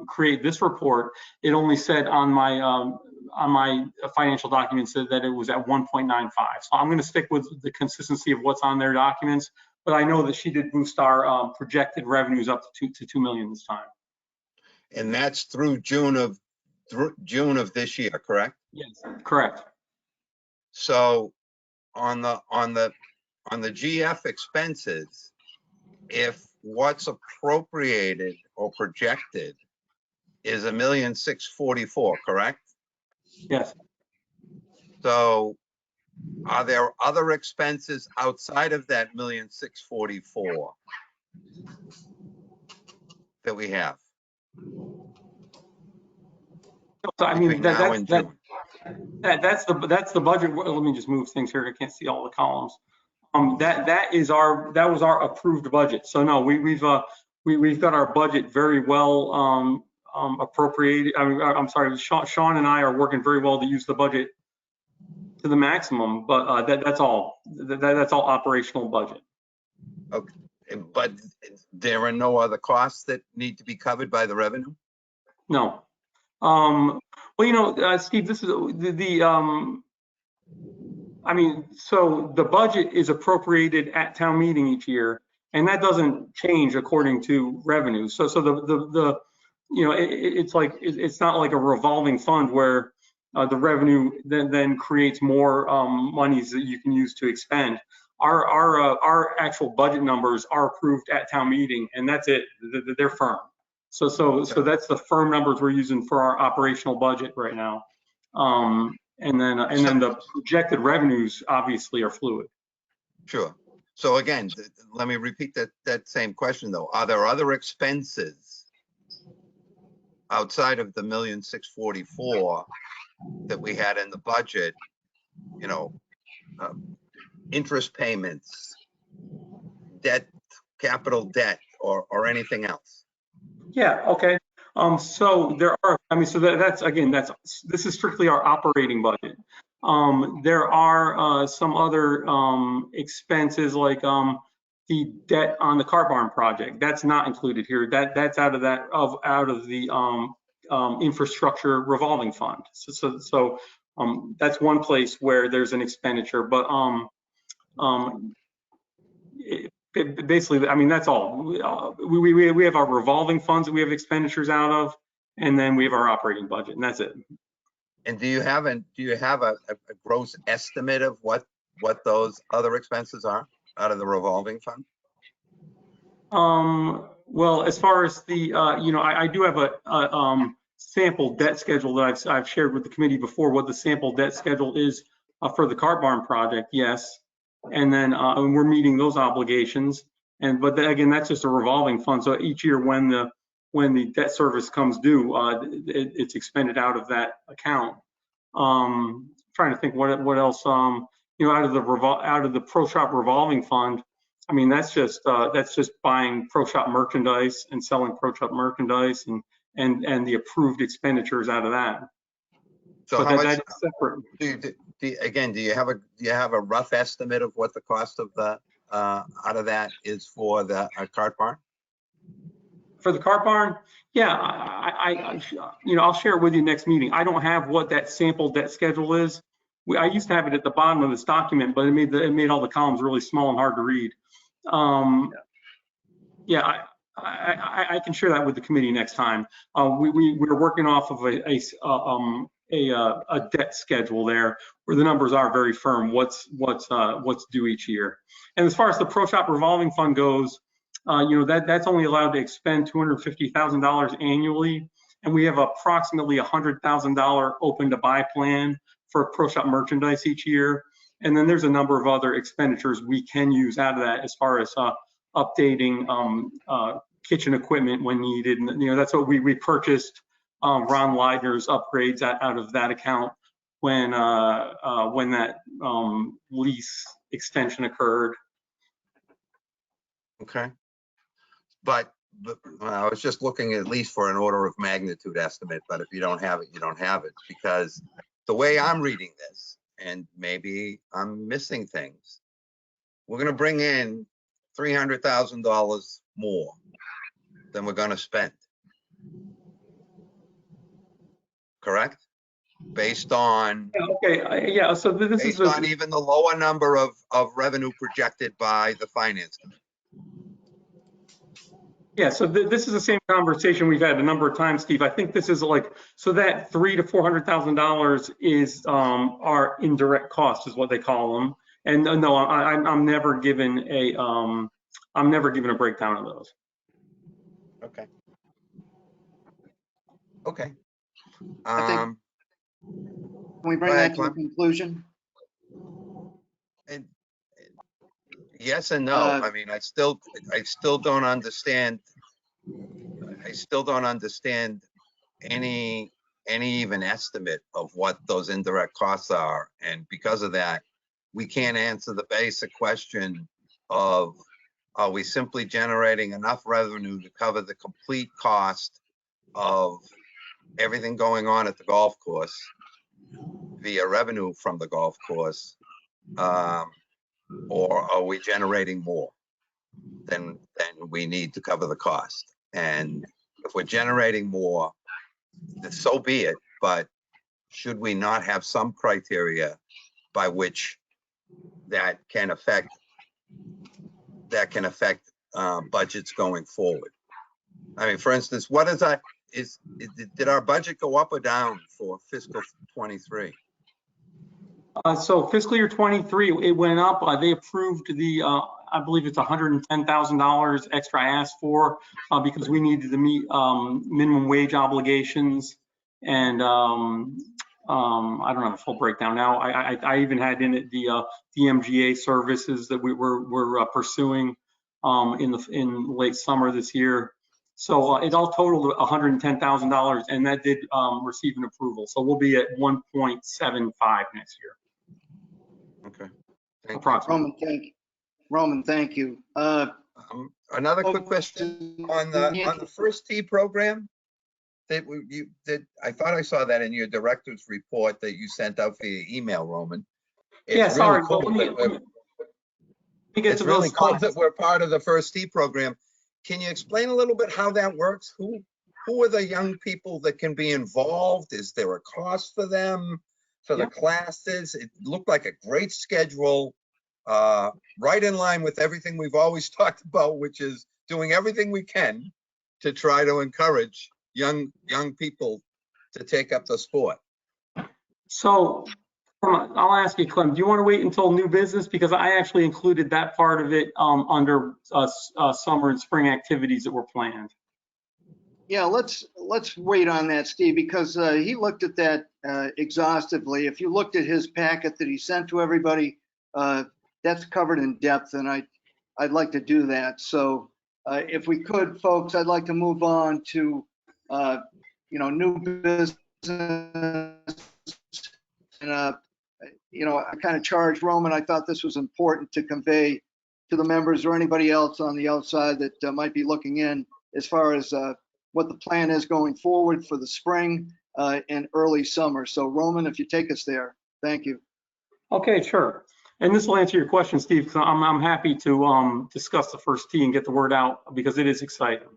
create this report, it only said on my financial documents that it was at 1.95. So I'm going to stick with the consistency of what's on their documents, but I know that she did boost our projected revenues up to 2 million this time. And that's through June of this year, correct? Yes, correct. So on the GF expenses, if what's appropriated or projected is $1.644 million, correct? Yes. So are there other expenses outside of that $1.644 million that we have? So, I mean, Between now and June. that's the budget. Let me just move things here. I can't see all the columns. That was our approved budget. So no, we've got our budget very well appropriated. I'm sorry, Sean and I are working very well to use the budget to the maximum. But that's all. That's all operational budget. Okay, but there are no other costs that need to be covered by the revenue? No. Well, you know, Steve, this is I mean, so the budget is appropriated at town meeting each year, and that doesn't change according to revenue. So the you know, it's like, it's not like a revolving fund where the revenue then creates more monies that you can use to expend. Our actual budget numbers are approved at town meeting, and that's it. They're firm. So that's the firm numbers we're using for our operational budget right now. And then the projected revenues obviously are fluid. Sure. So again, let me repeat that same question though. Are there other expenses outside of the $1.644 million that we had in the budget? You know, interest payments, debt, capital debt, or anything else? Yeah, okay. So there are, I mean, so that's, again, this is strictly our operating budget. There are some other expenses like the debt on the car barn project. That's not included here. That's out of the infrastructure revolving fund. So that's one place where there's an expenditure, but basically, I mean, that's all. We have our revolving funds that we have expenditures out of, and then we have our operating budget, and that's it. And do you have a gross estimate of what those other expenses are out of the revolving fund? Well, as far as the, I do have a sample debt schedule that I've shared with the committee before, what the sample debt schedule is for the cart barn project, yes. And then and we're meeting those obligations. But then again, that's just a revolving fund. So each year when the debt service comes due, it's expended out of that account. Trying to think what else, out of the pro shop revolving fund. I mean, that's just buying pro shop merchandise and selling pro shop merchandise and the approved expenditures out of that. So But how much, that is separate. do you have a rough estimate of what the cost of the, out of that is for the cart barn? For the cart barn, yeah, I'll share it with you next meeting. I don't have what that sample debt schedule is. I used to have it at the bottom of this document, but it made all the columns really small and hard to read. Yeah, I can share that with the committee next time. We're working off of a debt schedule there where the numbers are very firm. What's due each year. And as far as the pro shop revolving fund goes, that's only allowed to expend $250,000 annually, and we have approximately $100,000 open to buy plan for pro shop merchandise each year. And then there's a number of other expenditures we can use out of that as far as updating kitchen equipment when needed. And, that's what we purchased Ron Leidner's upgrades out of that account when that lease extension occurred. Okay. But I was just looking at least for an order of magnitude estimate, but if you don't have it, you don't have it, because the way I'm reading this, and maybe I'm missing things, we're going to bring in $300,000 more than we're going to spend. Correct? Based on Okay, yeah. So this is based on even the lower number of revenue projected by the finance committee. Yeah, so this is the same conversation we've had a number of times, Steve. I think this is so that $300,000 to $400,000 is our indirect costs, is what they call them. And no, I'm never given a breakdown of those. Okay. Okay. I think, can we bring that to a conclusion? And yes and no. I mean, I still don't understand. I still don't understand any even estimate of what those indirect costs are. And because of that, we can't answer the basic question of, are we simply generating enough revenue to cover the complete cost of everything going on at the golf course via revenue from the golf course, or are we generating more than we need to cover the cost? And if we're generating more, then so be it. But should we not have some criteria by which that can affect budgets going forward? I mean, for instance, did our budget go up or down for fiscal 23? So fiscal year 23, it went up. They approved the, I believe it's $110,000 extra I asked for because we needed to meet minimum wage obligations. And I don't have a full breakdown now. I even had in it the MGA services that we're pursuing in late summer this year. So it all totaled $110,000, and that did receive an approval. So we'll be at 1.75 next year. Okay. Approximately. Roman, thank you. Another quick question on the first tee program. I thought I saw that in your director's report that you sent out via email, Roman. Yeah, sorry. Cool it's really cool that we're part of the first tee program. Can you explain a little bit how that works? Who are the young people that can be involved? Is there a cost for them, for the classes? It looked like a great schedule, right in line with everything we've always talked about, which is doing everything we can to try to encourage young people to take up the sport. So I'll ask you, Clem, do you want to wait until new business? Because I actually included that part of it under summer and spring activities that were planned. Yeah, let's wait on that, Steve, because he looked at that exhaustively. If you looked at his packet that he sent to everybody, that's covered in depth, and I'd like to do that. So if we could, folks, I'd like to move on to new business. And I kind of charged Roman. I thought this was important to convey to the members or anybody else on the outside that might be looking in as far as what the plan is going forward for the spring and early summer. So Roman, if you take us there, thank you. Okay, sure. And this will answer your question, Steve, because I'm happy to discuss the first tee and get the word out because it is exciting.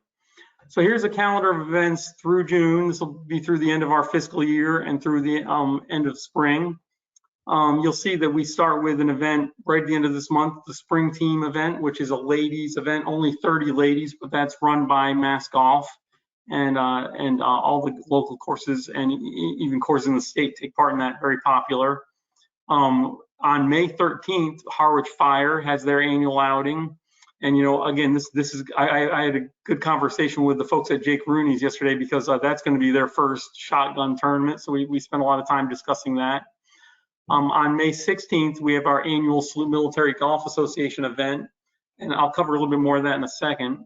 So here's a calendar of events through June. This will be through the end of our fiscal year and through the end of spring. You'll see that we start with an event right at the end of this month, the spring team event, which is a ladies event, only 30 ladies, but that's run by Mass Golf. And all the local courses and even courses in the state take part in that, very popular. On May 13th, Harwich Fire has their annual outing. And, again, this is, I had a good conversation with the folks at Jake Rooney's yesterday because that's going to be their first shotgun tournament. So we spent a lot of time discussing that. On May 16th, we have our annual Salute Military Golf Association event. And I'll cover a little bit more of that in a second.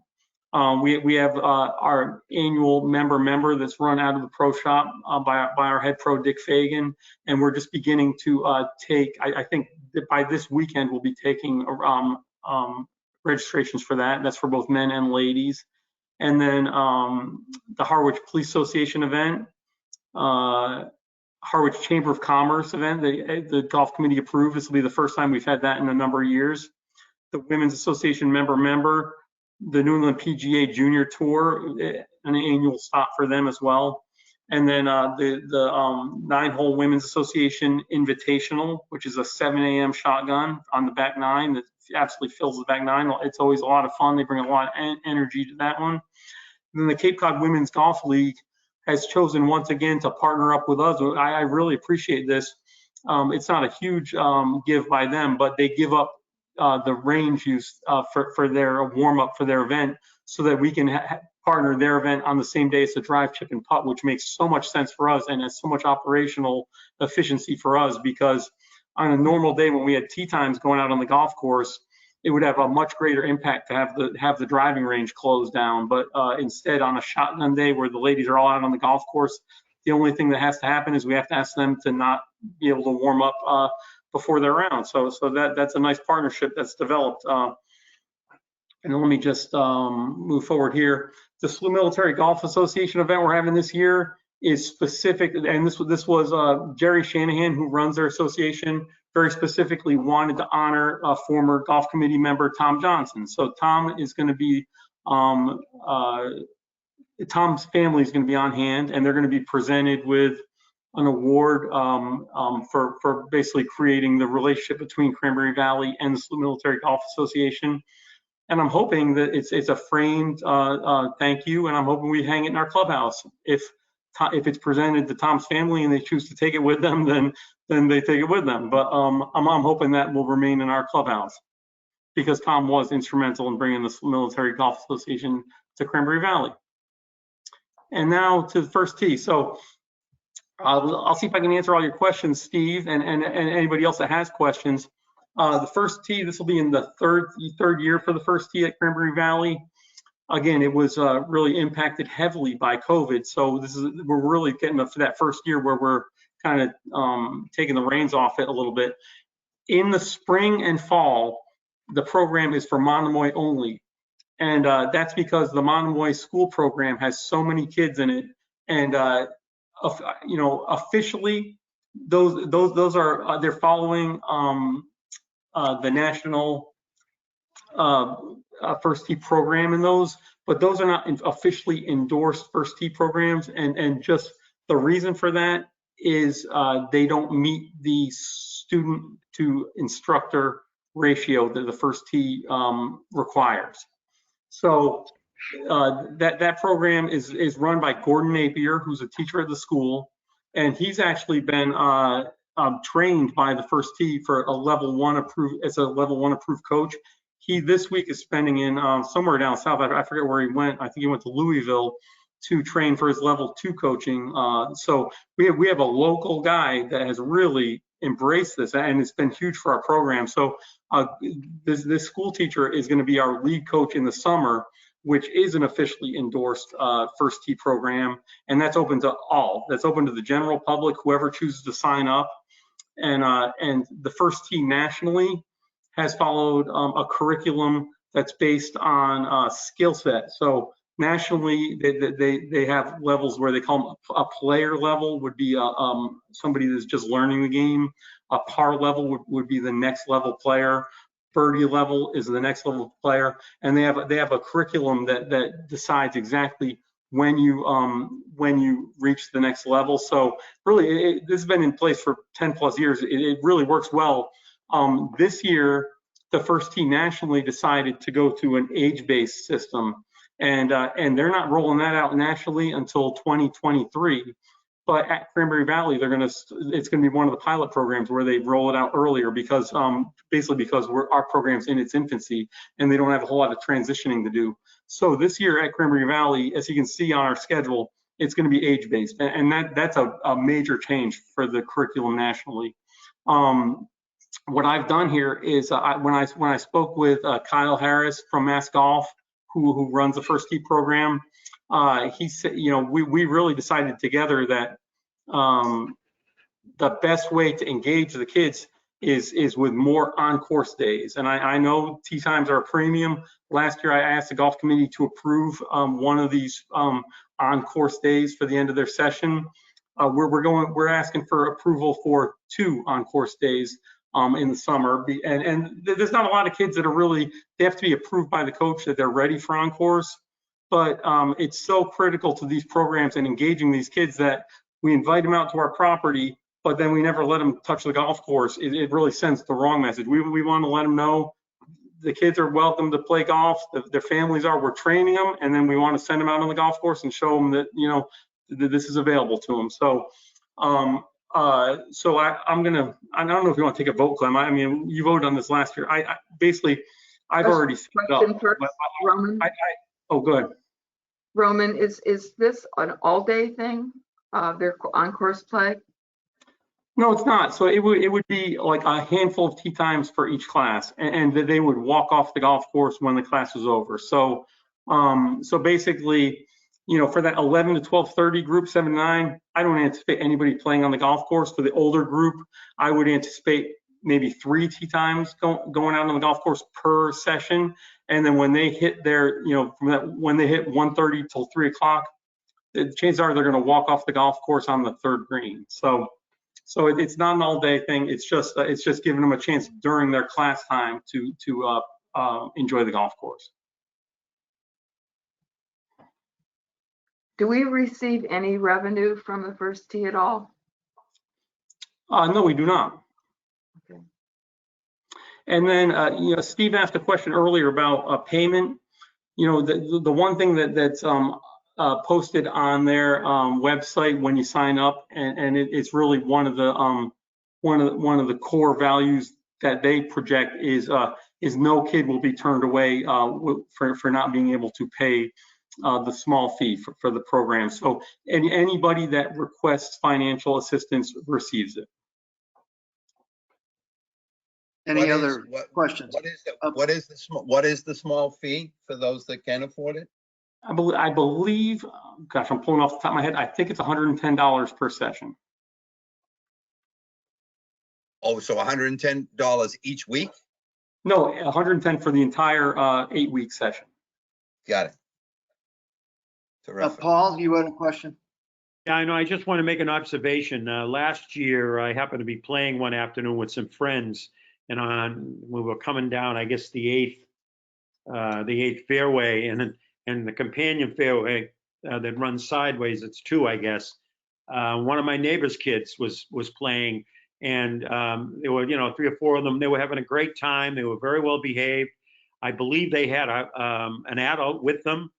We have our annual member that's run out of the pro shop by our head pro, Dick Fagan. And we're just beginning to take, I think that by this weekend, we'll be taking registrations for that. That's for both men and ladies. And then the Harwich Police Association event, Harwich Chamber of Commerce event, the golf committee approved. This will be the first time we've had that in a number of years. The Women's Association member, the New England PGA Junior Tour, an annual stop for them as well. And then the 9-hole Women's Association Invitational, which is a 7 a.m. shotgun on the back nine that absolutely fills the back nine. It's always a lot of fun. They bring a lot of energy to that one. And then the Cape Cod Women's Golf League has chosen once again to partner up with us. I really appreciate this. It's not a huge give by them, but they give up the range use for their warm-up for their event so that we can partner their event on the same day as the drive, chip, and putt, which makes so much sense for us and has so much operational efficiency for us because on a normal day when we had tee times going out on the golf course, it would have a much greater impact to have the driving range closed down. But instead, on a shotgun day where the ladies are all out on the golf course, the only thing that has to happen is we have to ask them to not be able to warm up before they're around. So that's a nice partnership that's developed. And let me just move forward here. The SLU Military Golf Association event we're having this year is specific, and this was Jerry Shanahan, who runs their association, very specifically wanted to honor a former golf committee member, Tom Johnson. So Tom is going to be, Tom's family is going to be on hand, and they're going to be presented with an award for basically creating the relationship between Cranberry Valley and the SLU Military Golf Association. And I'm hoping that it's a framed thank you, and I'm hoping we hang it in our clubhouse. If it's presented to Tom's family and they choose to take it with them, then they take it with them. But I'm hoping that will remain in our clubhouse because Tom was instrumental in bringing the Military Golf Association to Cranberry Valley. And now to the first tee. So I'll see if I can answer all your questions, Steve, and anybody else that has questions. The first tee, this will be in the third year for the first tee at Cranberry Valley. Again, it was really impacted heavily by COVID. So we're really getting to that first year where we're kind of taking the reins off it a little bit. In the spring and fall, the program is for Monomoy only. And that's because the Monomoy school program has so many kids in it. And, officially, those are, they're following the national first tee program in those, but those are not officially endorsed first tee programs. And just the reason for that is they don't meet the student to instructor ratio that the first tee requires. So that program is run by Gordon Napier, who's a teacher at the school, and he's actually been trained by the first tee for a level 1 approved, as a level 1 approved coach. He this week is spending in somewhere down south. I forget where he went. I think he went to Louisville to train for his level 2 coaching. So we have a local guy that has really embraced this, and it's been huge for our program. So this school teacher is going to be our lead coach in the summer, which is an officially endorsed first tee program, and that's open to all. That's open to the general public, whoever chooses to sign up. And the first tee nationally has followed a curriculum that's based on skill set. So nationally, they have levels where they call them a player level would be somebody that's just learning the game. A par level would be the next level player. Birdie level is the next level player, and they have a curriculum that decides exactly when you reach the next level. So really, this has been in place for 10 plus years. It really works well. This year, the first tee nationally decided to go to an age-based system, and they're not rolling that out nationally until 2023. But at Cranberry Valley, it's gonna be one of the pilot programs where they roll it out earlier because basically because our program's in its infancy and they don't have a whole lot of transitioning to do. So this year at Cranberry Valley, as you can see on our schedule, it's going to be age-based, and that's a major change for the curriculum nationally. What I've done here is when I spoke with Kyle Harris from Mass Golf, who runs the first tee program, he said, we really decided together that the best way to engage the kids is with more on-course days. And I know tee times are a premium. Last year, I asked the golf committee to approve one of these on-course days for the end of their session. We're asking for approval for 2 on-course days in the summer. And there's not a lot of kids that are they have to be approved by the coach that they're ready for on-course. But it's so critical to these programs and engaging these kids that we invite them out to our property, but then we never let them touch the golf course. It really sends the wrong message. We want to let them know the kids are welcome to play golf, their families are, we're training them, and then we want to send them out on the golf course and show them that, this is available to them. So, I don't know if you want to take a vote, Clem. I mean, you voted on this last year. I've already set it up. Question first, Roman. Oh, good. Roman, is this an all-day thing? Their on-course play? No, it's not. So it would be like a handful of tee times for each class, and they would walk off the golf course when the class was over. So basically, for that 11 to 12:30 group, 7 to 9, I don't anticipate anybody playing on the golf course. For the older group, I would anticipate maybe 3 tee times going out on the golf course per session. And then when they hit when they hit 1:30 till 3 o'clock, the chances are they're going to walk off the golf course on the 3rd green. So it's not an all-day thing. It's just giving them a chance during their class time to enjoy the golf course. Do we receive any revenue from the first tee at all? No, we do not. Okay. And then, Steve asked a question earlier about payment. The one thing that's posted on their website when you sign up, and it's really one of the core values that they project is no kid will be turned away for not being able to pay the small fee for the program. So anybody that requests financial assistance receives it. Any other questions? What is the small fee for those that can afford it? I believe, gosh, I'm pulling off the top of my head. I think it's $110 per session. Oh, so $110 each week? No, 110 for the entire 8-week session. Got it. Terrific. Paul, you had a question? Yeah, I know. I just want to make an observation. Last year, I happened to be playing one afternoon with some friends, and we were coming down, I guess, the eighth fairway, and the companion fairway that runs sideways. It's 2, I guess. One of my neighbor's kids was playing, and there were 3 or 4 of them. They were having a great time. They were very well behaved. I believe they had an adult with them,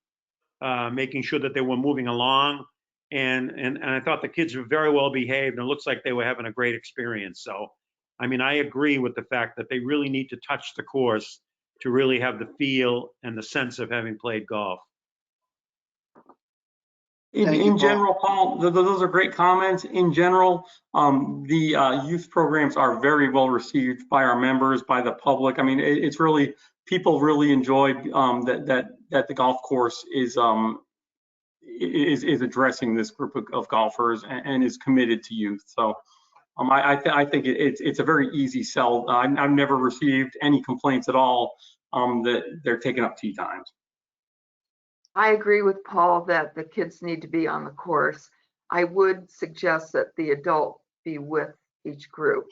making sure that they were moving along. And I thought the kids were very well behaved, and it looks like they were having a great experience. So, I mean, I agree with the fact that they really need to touch the course to really have the feel and the sense of having played golf. Thank you, In general, Paul, those are great comments. In general, the youth programs are very well received by our members, by the public. I mean, it's really, people really enjoy that the golf course is addressing this group of golfers and is committed to youth. So I think it's a very easy sell. I've never received any complaints at all that they're taking up tee times. I agree with Paul that the kids need to be on the course. I would suggest that the adult be with each group.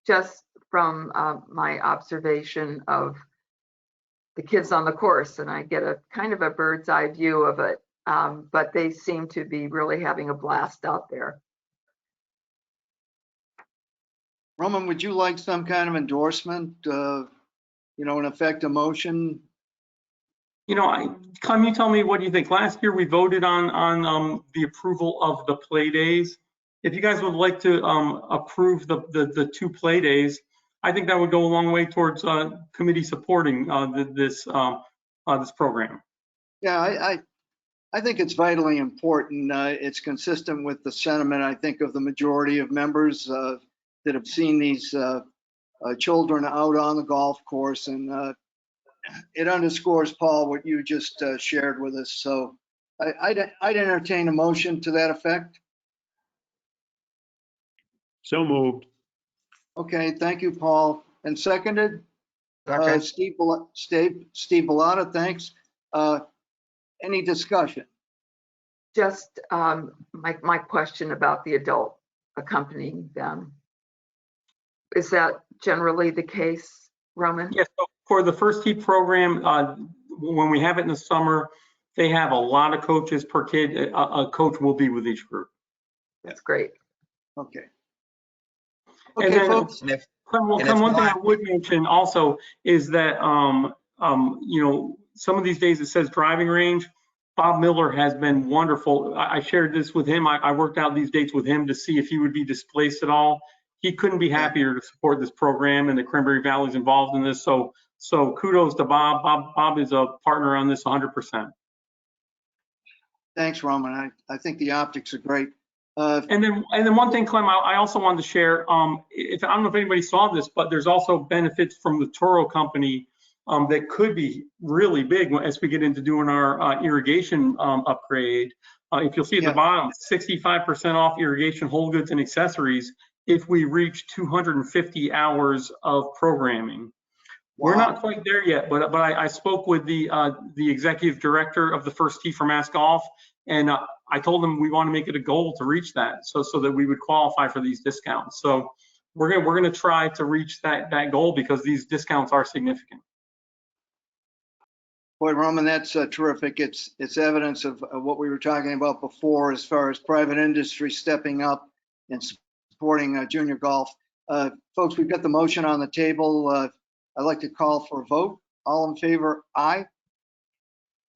Just from my observation of the kids on the course, and I get a kind of a bird's eye view of it, but they seem to be really having a blast out there. Roman, would you like some kind of endorsement, in effect, a motion? Clem, you tell me, what do you think? Last year we voted on the approval of the play days. If you guys would like to approve the 2 play days, I think that would go a long way towards committee supporting this program. Yeah, I think it's vitally important. It's consistent with the sentiment, I think, of the majority of members that have seen these children out on the golf course, and it underscores, Paul, what you just shared with us. So I'd entertain a motion to that effect. So moved. Okay, thank you, Paul. And seconded? Second. Steve Bellata, thanks. Any discussion? Just my question about the adult accompanying them. Is that generally the case, Roman? Yes, so for the first tee program, when we have it in the summer, they have a lot of coaches per kid. A coach will be with each group. That's great. Okay. And Okay, then, folks. And if, Clem, and it's one thing I not- would mention also is that, some of these days it says driving range. Bob Miller has been wonderful. I shared this with him. I worked out these dates with him to see if he would be displaced at all. He couldn't be happier to support this program, and the Cranberry Valley's involved in this. So kudos to Bob. Bob is a partner on this 100%. Thanks, Roman. I think the optics are great. And then one thing, Clem, I also wanted to share, I don't know if anybody saw this, but there's also benefits from the Toro company that could be really big as we get into doing our irrigation upgrade. If you'll see at the bottom, 65% off irrigation whole goods and accessories if we reach 250 hours of programming. We're not quite there yet, but I spoke with the executive director of the First Tee for Mass Golf, and I told him we want to make it a goal to reach that, so that we would qualify for these discounts. So we're gonna try to reach that goal because these discounts are significant. Boy, Roman, that's terrific. It's evidence of what we were talking about before as far as private industry stepping up and supporting junior golf. Folks, we've got the motion on the table. I'd like to call for a vote. All in favor, aye.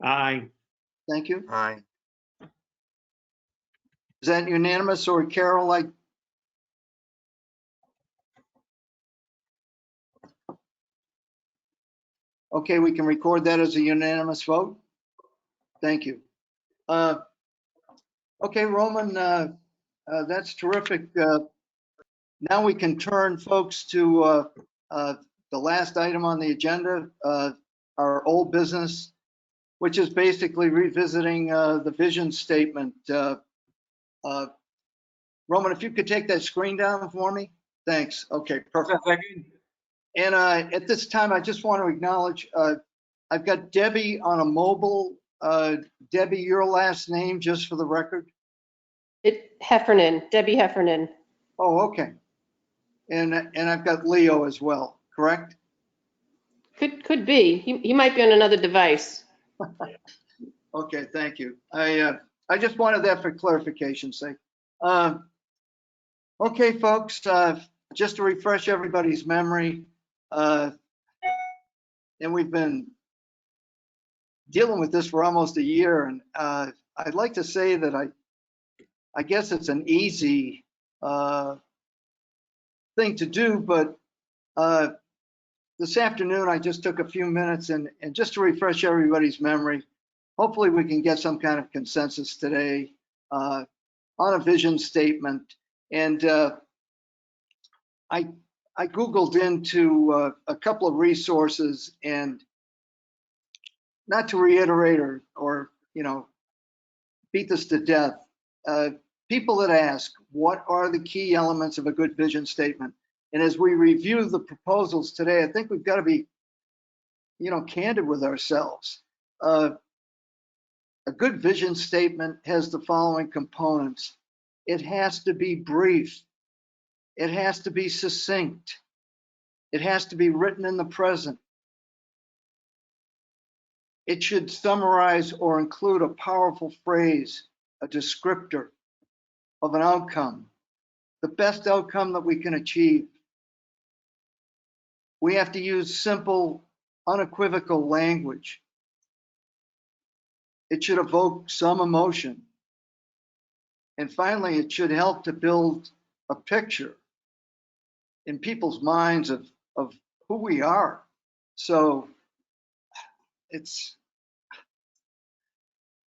Aye. Thank you. Aye. Is that unanimous, or Carol, like? Okay, we can record that as a unanimous vote. Thank you. Okay, Roman, that's terrific. Now we can turn, folks, to the last item on the agenda, our old business, which is basically revisiting the vision statement. Roman, if you could take that screen down for me. Thanks. Okay, perfect. And at this time, I just want to acknowledge, I've got Debbie on a mobile. Debbie, your last name, just for the record? Heffernan, Debbie Heffernan. Oh, okay. And I've got Leo as well, correct? Could be. He might be on another device. Okay, thank you. I just wanted that for clarification's sake. Okay, folks, just to refresh everybody's memory, and we've been dealing with this for almost a year, and I'd like to say that I guess it's an easy thing to do, but this afternoon I just took a few minutes and just to refresh everybody's memory, hopefully we can get some kind of consensus today on a vision statement. And I Googled into a couple of resources, and not to reiterate or beat this to death, people that ask, what are the key elements of a good vision statement? And as we review the proposals today, I think we've got to be, candid with ourselves. A good vision statement has the following components. It has to be brief. It has to be succinct. It has to be written in the present. It should summarize or include a powerful phrase, a descriptor of an outcome, the best outcome that we can achieve. We have to use simple, unequivocal language. It should evoke some emotion. And finally, it should help to build a picture in people's minds of who we are. So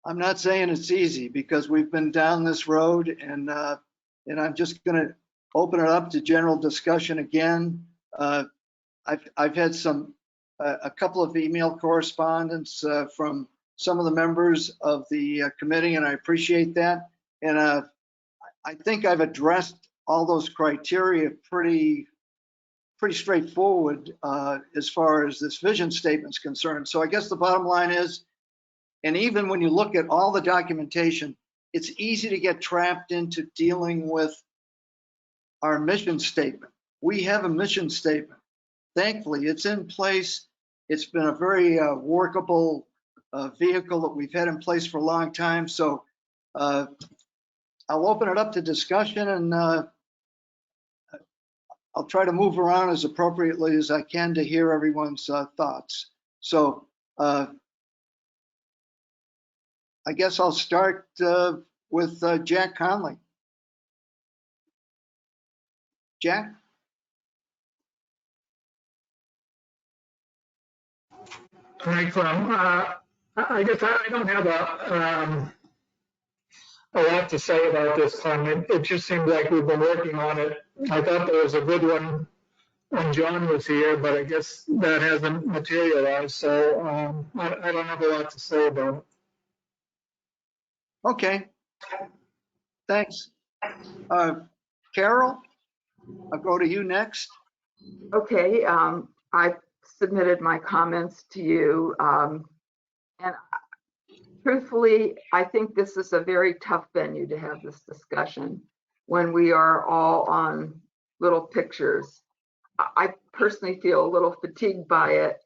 I'm not saying it's easy, because we've been down this road, and I'm just going to open it up to general discussion again. I've had a couple of email correspondence from some of the members of the committee, and I appreciate that. And I think I've addressed all those criteria pretty straightforward as far as this vision statement is concerned. So I guess the bottom line is, and even when you look at all the documentation, it's easy to get trapped into dealing with our mission statement. We have a mission statement. Thankfully, it's in place. It's been a very workable vehicle that we've had in place for a long time. So I'll open it up to discussion, and I'll try to move around as appropriately as I can to hear everyone's thoughts. So I guess I'll start with Jack Conley. Jack? Hi, Clem. I guess I don't have a lot to say about this, Clem. It just seems like we've been working on it. I thought there was a good one when John was here, but I guess that hasn't materialized. So I don't have a lot to say about it. Okay, thanks. Carol, I'll go to you next. Okay, I submitted my comments to you. And truthfully, I think this is a very tough venue to have this discussion when we are all on little pictures. I personally feel a little fatigued by it,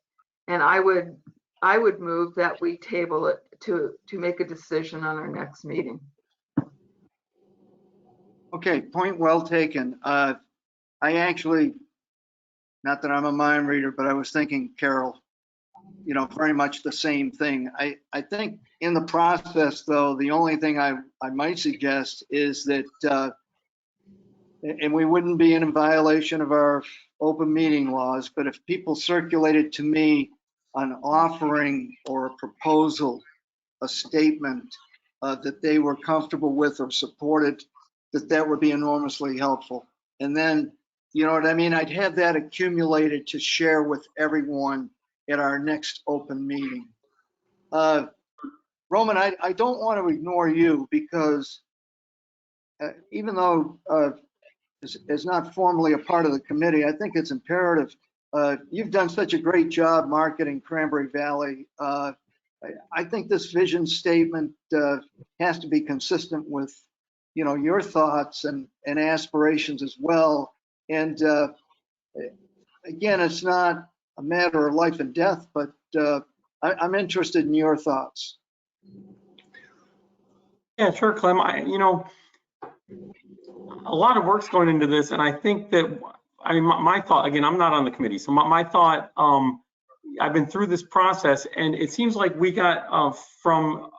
and I would move that we table it to make a decision on our next meeting. Okay, point well taken. I actually, not that I'm a mind reader, but I was thinking, Carol, very much the same thing. I think in the process, though, the only thing I might suggest is that, and we wouldn't be in violation of our open meeting laws, but if people circulated to me an offering or a proposal, a statement that they were comfortable with or supported, that would be enormously helpful. And then, you know what I mean? I'd have that accumulated to share with everyone at our next open meeting. Roman, I don't want to ignore you, because even though is not formally a part of the committee, I think it's imperative. You've done such a great job marketing Cranberry Valley. I think this vision statement has to be consistent with, your thoughts and aspirations as well. And again, it's not a matter of life and death, but I'm interested in your thoughts. Yeah, sure, Clem. A lot of work's going into this, and I think that, my thought, again, I'm not on the committee, so my thought, I've been through this process, and it seems like we got from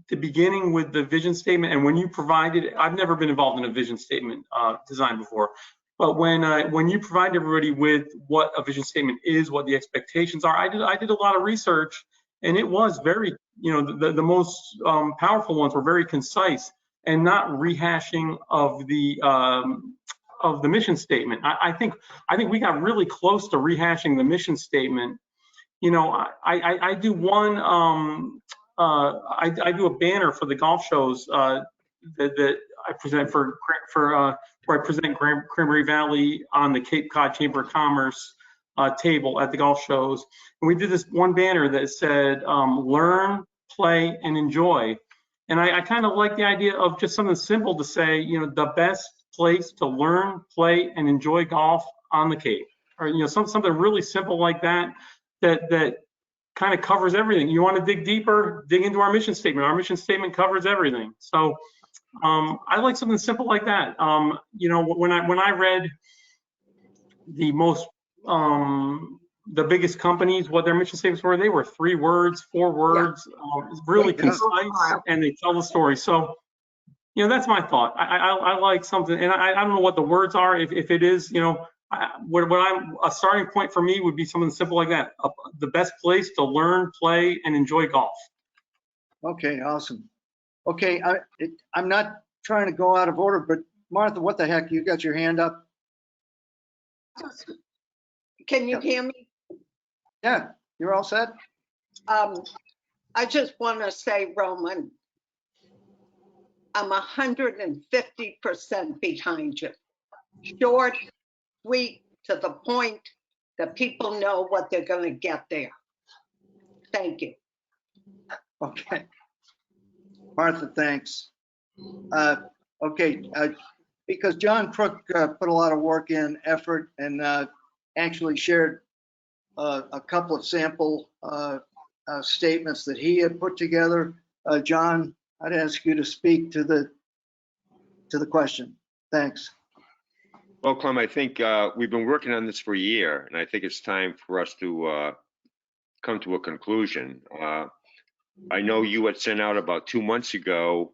the beginning with the vision statement, and when you provided, I've never been involved in a vision statement design before, but when you provide everybody with what a vision statement is, what the expectations are, I did a lot of research, and it was very, the most powerful ones were very concise and not rehashing of the mission statement. I think we got really close to rehashing the mission statement. I do one, I do a banner for the golf shows that I present for where I present Cranberry Valley on the Cape Cod Chamber of Commerce table at the golf shows. And we did this one banner that said, learn, play, and enjoy. And I kind of like the idea of just something simple to say, the best place to learn, play, and enjoy golf on the Cape. Or, something really simple like that kind of covers everything. You want to dig deeper, dig into our mission statement. Our mission statement covers everything. So I like something simple like that. When I read the most, the biggest companies, what their mission statements were, they were 3 words, 4 words, really concise, and they tell the story. So, that's my thought. I like something, and I don't know what the words are. If it is, a starting point for me would be something simple like that. The best place to learn, play, and enjoy golf. Okay, awesome. Okay, I'm not trying to go out of order, but Martha, what the heck? You got your hand up? Can you hear me? Yeah, you're all set? I just want to say, Roman, I'm 150% behind you. Short, sweet, to the point that people know what they're going to get there. Thank you. Okay. Martha, thanks. Okay, because John Crook put a lot of work in, effort, and actually shared a couple of sample statements that he had put together. John, I'd ask you to speak to the question. Thanks. Well, Clem, I think we've been working on this for a year, and I think it's time for us to come to a conclusion. I know you had sent out about 2 months ago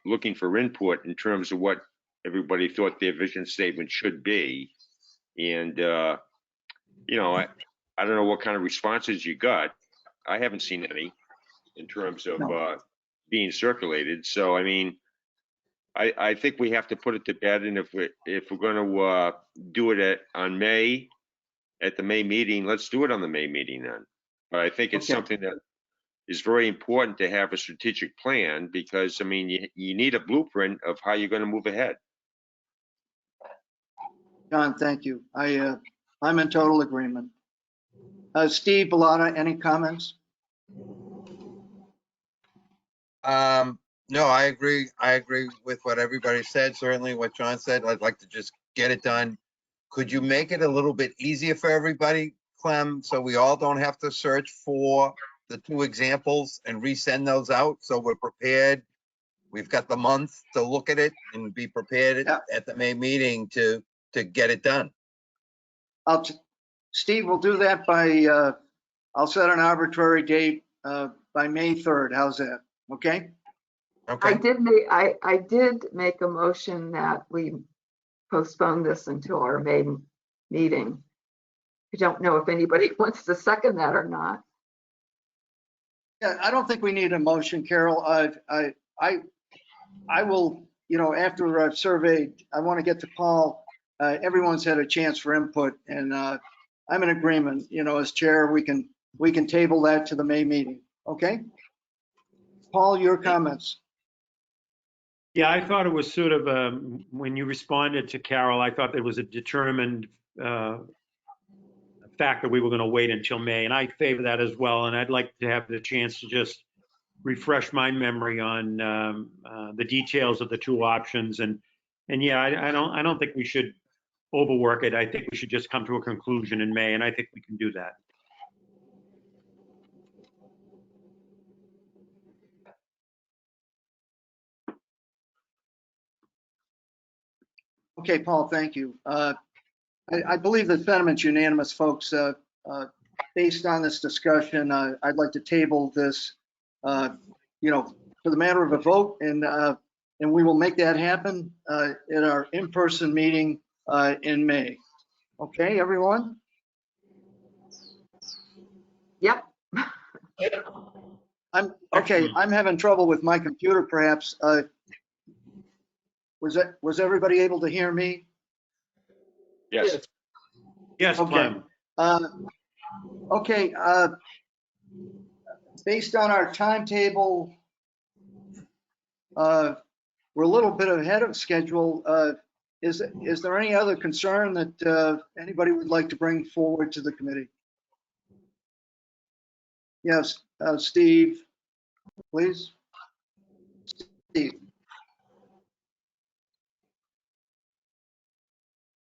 looking for input in terms of what everybody thought their vision statement should be. And, I don't know what kind of responses you got. I haven't seen any in terms of being circulated. So, I mean, I think we have to put it to bed, and if we're going to do it at the May meeting, let's do it on the May meeting then. But I think it's something that is very important to have a strategic plan, because I mean you need a blueprint of how you're going to move ahead. John, thank you. I'm in total agreement. Steve Bellata, any comments? No, I agree. I agree with what everybody said. Certainly what John said. I'd like to just get it done. Could you make it a little bit easier for everybody, Clem, so we all don't have to search for the 2 examples and resend those out, so we're prepared? We've got the month to look at it and be prepared at the May meeting to get it done. Steve will do that by, I'll set an arbitrary date by May 3rd. How's that? Okay? I did make a motion that we postpone this until our May meeting. I don't know if anybody wants to second that or not. Yeah, I don't think we need a motion, Carol. I will, after I've surveyed, I want to get to Paul. Everyone's had a chance for input, and I'm in agreement. As chair, we can table that to the May meeting. Okay? Paul, your comments. Yeah, I thought it was sort of when you responded to Carol, I thought there was a determined fact that we were going to wait until May, and I favor that as well. And I'd like to have the chance to just refresh my memory on the details of the 2 options. And yeah, I don't think we should overwork it. I think we should just come to a conclusion in May, and I think we can do that. Okay, Paul, thank you. I believe the sentiment's unanimous, folks. Based on this discussion, I'd like to table this for the matter of a vote, and we will make that happen at our in-person meeting in May. Okay, everyone? Yep. I'm Excellent. I'm having trouble with my computer, perhaps. Was everybody able to hear me? Yes. Yes, Okay. Clem. Okay, based on our timetable, we're a little bit ahead of schedule. Is there any other concern that anybody would like to bring forward to the committee? Yes, Steve, please. Steve.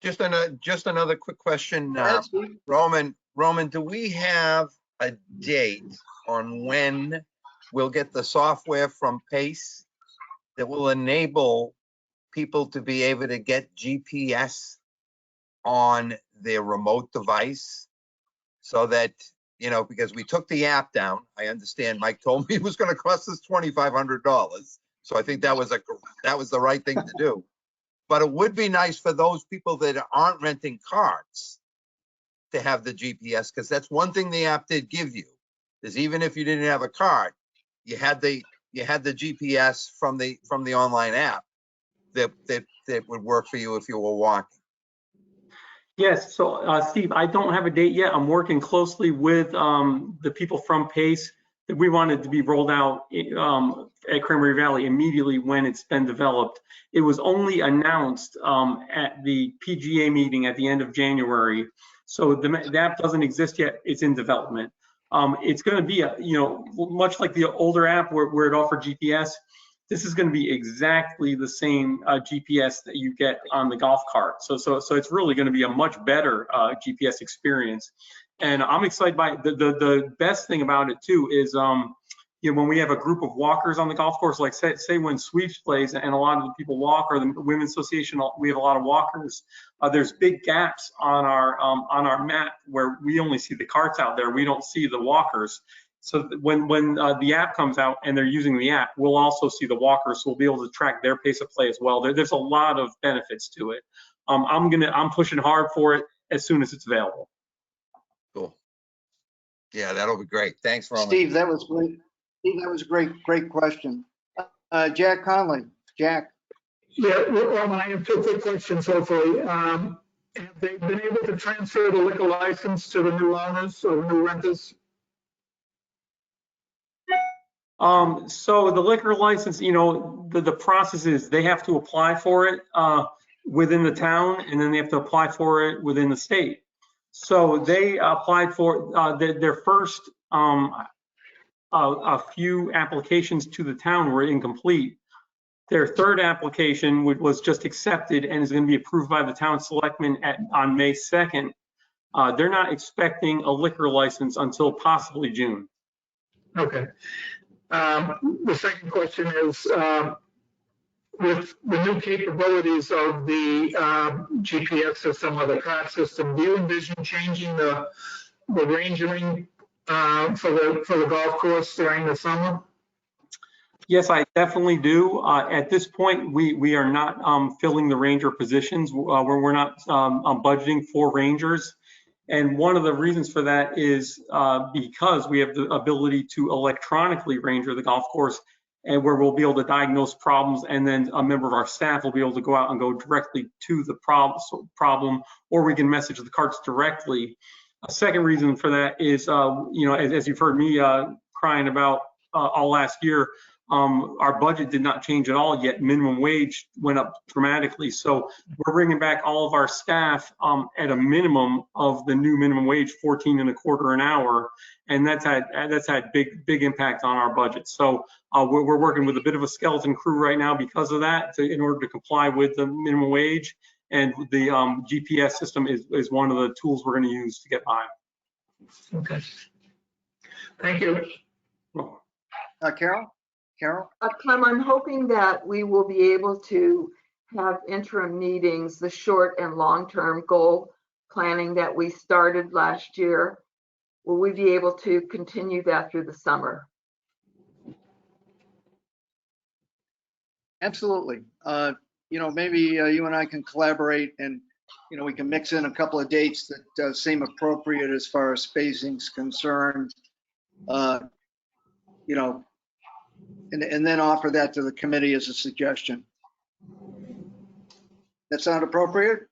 Just another quick question. Go ahead, Steve. Roman, do we have a date on when we'll get the software from Pace that will enable people to be able to get GPS on their remote device? So that, because we took the app down, I understand Mike told me it was going to cost us $2,500. So I think that was the right thing to do. But it would be nice for those people that aren't renting cars to have the GPS, because that's one thing the app did give you, is even if you didn't have a card, you had the GPS from the online app that would work for you if you were walking. Yes, so Steve, I don't have a date yet. I'm working closely with the people from Pace that we wanted to be rolled out at Cranberry Valley immediately when it's been developed. It was only announced at the PGA meeting at the end of January. So the app doesn't exist yet. It's in development. It's going to be, much like the older app where it offered GPS, this is going to be exactly the same GPS that you get on the golf cart. So it's really going to be a much better GPS experience. And I'm excited by it. The best thing about it too is, when we have a group of walkers on the golf course, like say when Sweeps plays and a lot of the people walk, or the Women's Association, we have a lot of walkers. There's big gaps on our map where we only see the carts out there. We don't see the walkers. So when the app comes out and they're using the app, we'll also see the walkers, so we'll be able to track their pace of play as well. There's a lot of benefits to it. I'm pushing hard for it as soon as it's available. Cool. Yeah, that'll be great. Thanks, Roman. Steve, that was great. Steve, that was a great question. Jack Conley. Jack. Yeah, Roman, I have two quick questions, hopefully. Have they been able to transfer the liquor license to the new owners or new renters? So the liquor license, the process is they have to apply for it within the town, and then they have to apply for it within the state. So they applied for their first a few applications to the town were incomplete. Their third application was just accepted and is going to be approved by the town selectmen on May 2nd. They're not expecting a liquor license until possibly June. Okay. The second question is, with the new capabilities of the GPS system or the cart system, do you envision changing the rangering for the golf course during the summer? Yes, I definitely do. At this point, we are not filling the ranger positions. We're not budgeting for rangers. And one of the reasons for that is because we have the ability to electronically ranger the golf course, and where we'll be able to diagnose problems, and then a member of our staff will be able to go out and go directly to the problem, or we can message the carts directly. A second reason for that is, as you've heard me crying about all last year, our budget did not change at all yet. Minimum wage went up dramatically. So we're bringing back all of our staff at a minimum of the new minimum wage, 14.25 an hour. And that's had big impact on our budget. So we're working with a bit of a skeleton crew right now because of that, in order to comply with the minimum wage. And the GPS system is one of the tools we're going to use to get by. Okay. Thank you. Carol? Clem, I'm hoping that we will be able to have interim meetings, the short and long-term goal planning that we started last year. Will we be able to continue that through the summer? Absolutely. Maybe you and I can collaborate and, we can mix in a couple of dates that seem appropriate as far as spacing's concerned. You know, and then offer that to the committee as a suggestion. That sound appropriate?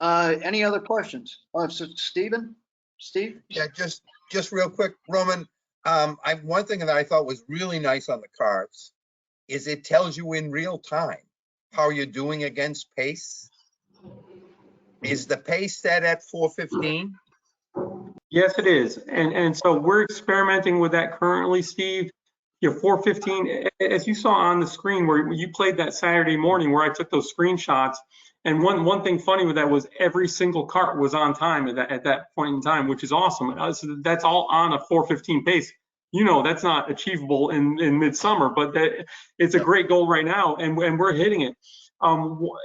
Any other questions? So Stephen? Steve? Yeah, just real quick, Roman. One thing that I thought was really nice on the cards is it tells you in real time how you're doing against pace. Is the pace set at 4:15? Yes, it is. And so we're experimenting with that currently, Steve. Your 4:15, as you saw on the screen where you played that Saturday morning where I took those screenshots. And one thing funny with that was every single cart was on time at that point in time, which is awesome. So that's all on a 4:15 pace. That's not achievable in midsummer, but it's a great goal right now, and we're hitting it.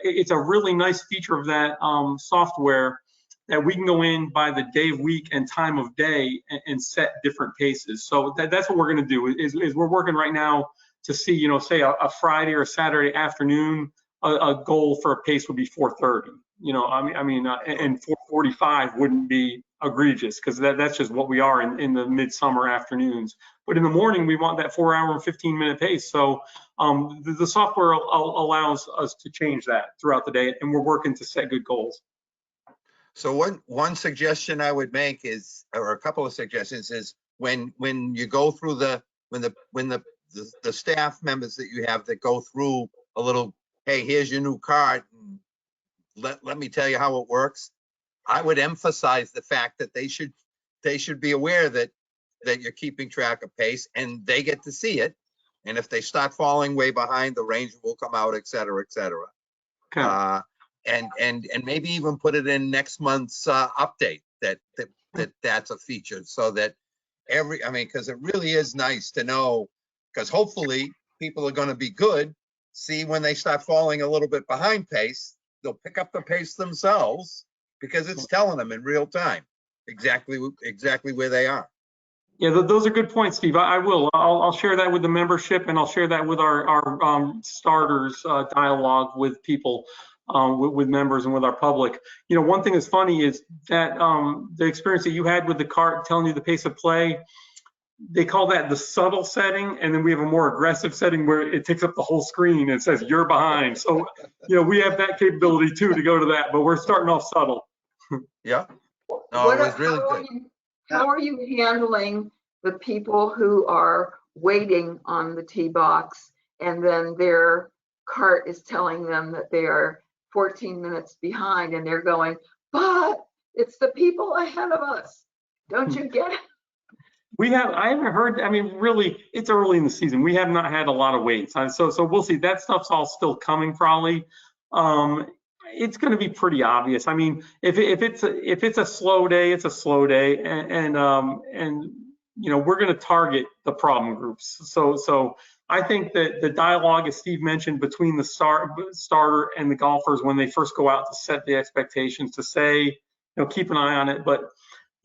It's a really nice feature of that software that we can go in by the day of week and time of day and set different paces. So that's what we're going to do is we're working right now to see, say a Friday or Saturday afternoon, a goal for a pace would be 4:30. And 4:45 wouldn't be egregious because that's just what we are in the midsummer afternoons. But in the morning, we want that 4 hour and 15-minute pace. So the software allows us to change that throughout the day, and we're working to set good goals. So one suggestion I would make is, or a couple of suggestions is, when you go through when the staff members that you have that go through a little, hey, here's your new card, and let me tell you how it works. I would emphasize the fact that they should be aware that you're keeping track of pace and they get to see it. And if they start falling way behind, the ranger will come out, et cetera, et cetera. Okay. And maybe even put it in next month's update that's a feature, so that because it really is nice to know, because hopefully people are going to be good. See, when they start falling a little bit behind pace, they'll pick up the pace themselves because it's telling them in real time exactly where they are. Yeah, those are good points, Steve. I will. I'll share that with the membership, and I'll share that with our starters dialogue with people, with members and with our public. One thing that's funny is that the experience that you had with the cart telling you the pace of play, they call that the subtle setting, and then we have a more aggressive setting where it takes up the whole screen and says you're behind. So, we have that capability too to go to that, but we're starting off subtle. Yeah. No, it was really good. How are you handling the people who are waiting on the tee box and then their cart is telling them that they are 14 minutes behind and they're going, but it's the people ahead of us. Don't you get it? I haven't heard, really, it's early in the season. We have not had a lot of waits. So we'll see. That stuff's all still coming probably. It's going to be pretty obvious. If it's a slow day, it's a slow day, and we're going to target the problem groups. So I think that the dialogue, as Steve mentioned, between the starter and the golfers when they first go out to set the expectations, to say, keep an eye on it. But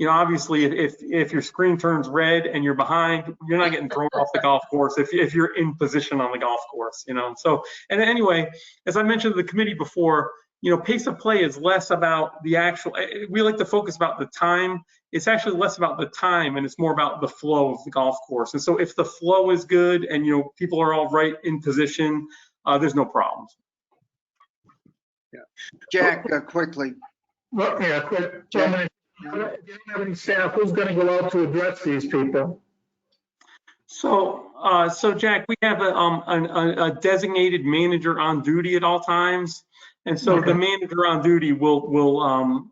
obviously, if your screen turns red and you're behind, you're not getting thrown off the golf course if you're in position on the golf course. So, and anyway, as I mentioned to the committee before, pace of play is less about the actual, we like to focus about the time. It's actually less about the time and it's more about the flow of the golf course. And so if the flow is good and, people are all right in position, there's no problems. Yeah. Jack, quickly. Well, yeah, quick. If you don't have any staff, who's going to go out to address these people? So Jack, we have a designated manager on duty at all times. And so the manager on duty will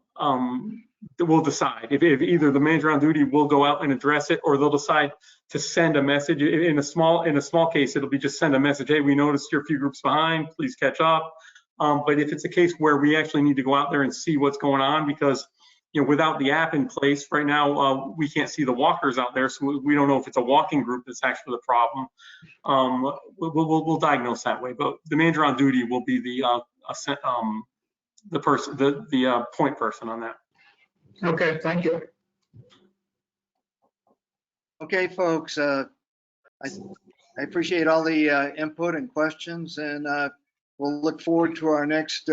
decide if either the manager on duty will go out and address it, or they'll decide to send a message. In a small case, it'll be just send a message. Hey, we noticed you're a few groups behind. Please catch up. But if it's a case where we actually need to go out there and see what's going on, because without the app in place right now, we can't see the walkers out there, so we don't know if it's a walking group that's actually the problem. We'll diagnose that way, but the manager on duty will be the point person on that. Okay, thank you. Okay, folks, I appreciate all the input and questions, and we'll look forward to our next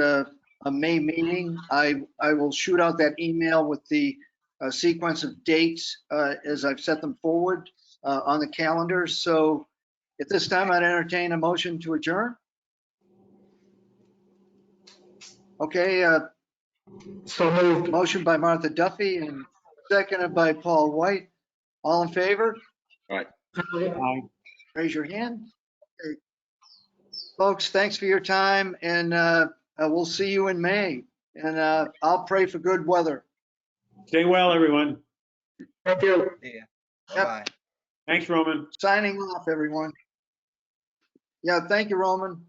May meeting. I will shoot out that email with the sequence of dates as I've set them forward on the calendar. So at this time, I'd entertain a motion to adjourn. Okay, So moved. motion by Martha Duffy and seconded by Paul White. All in favor? Aye. Raise your hand. Okay. Folks, thanks for your time, and we'll see you in May. And I'll pray for good weather. Stay well, everyone. Thank you. Yeah. Yep. Bye. Thanks, Roman. Signing off, everyone. Yeah, thank you, Roman.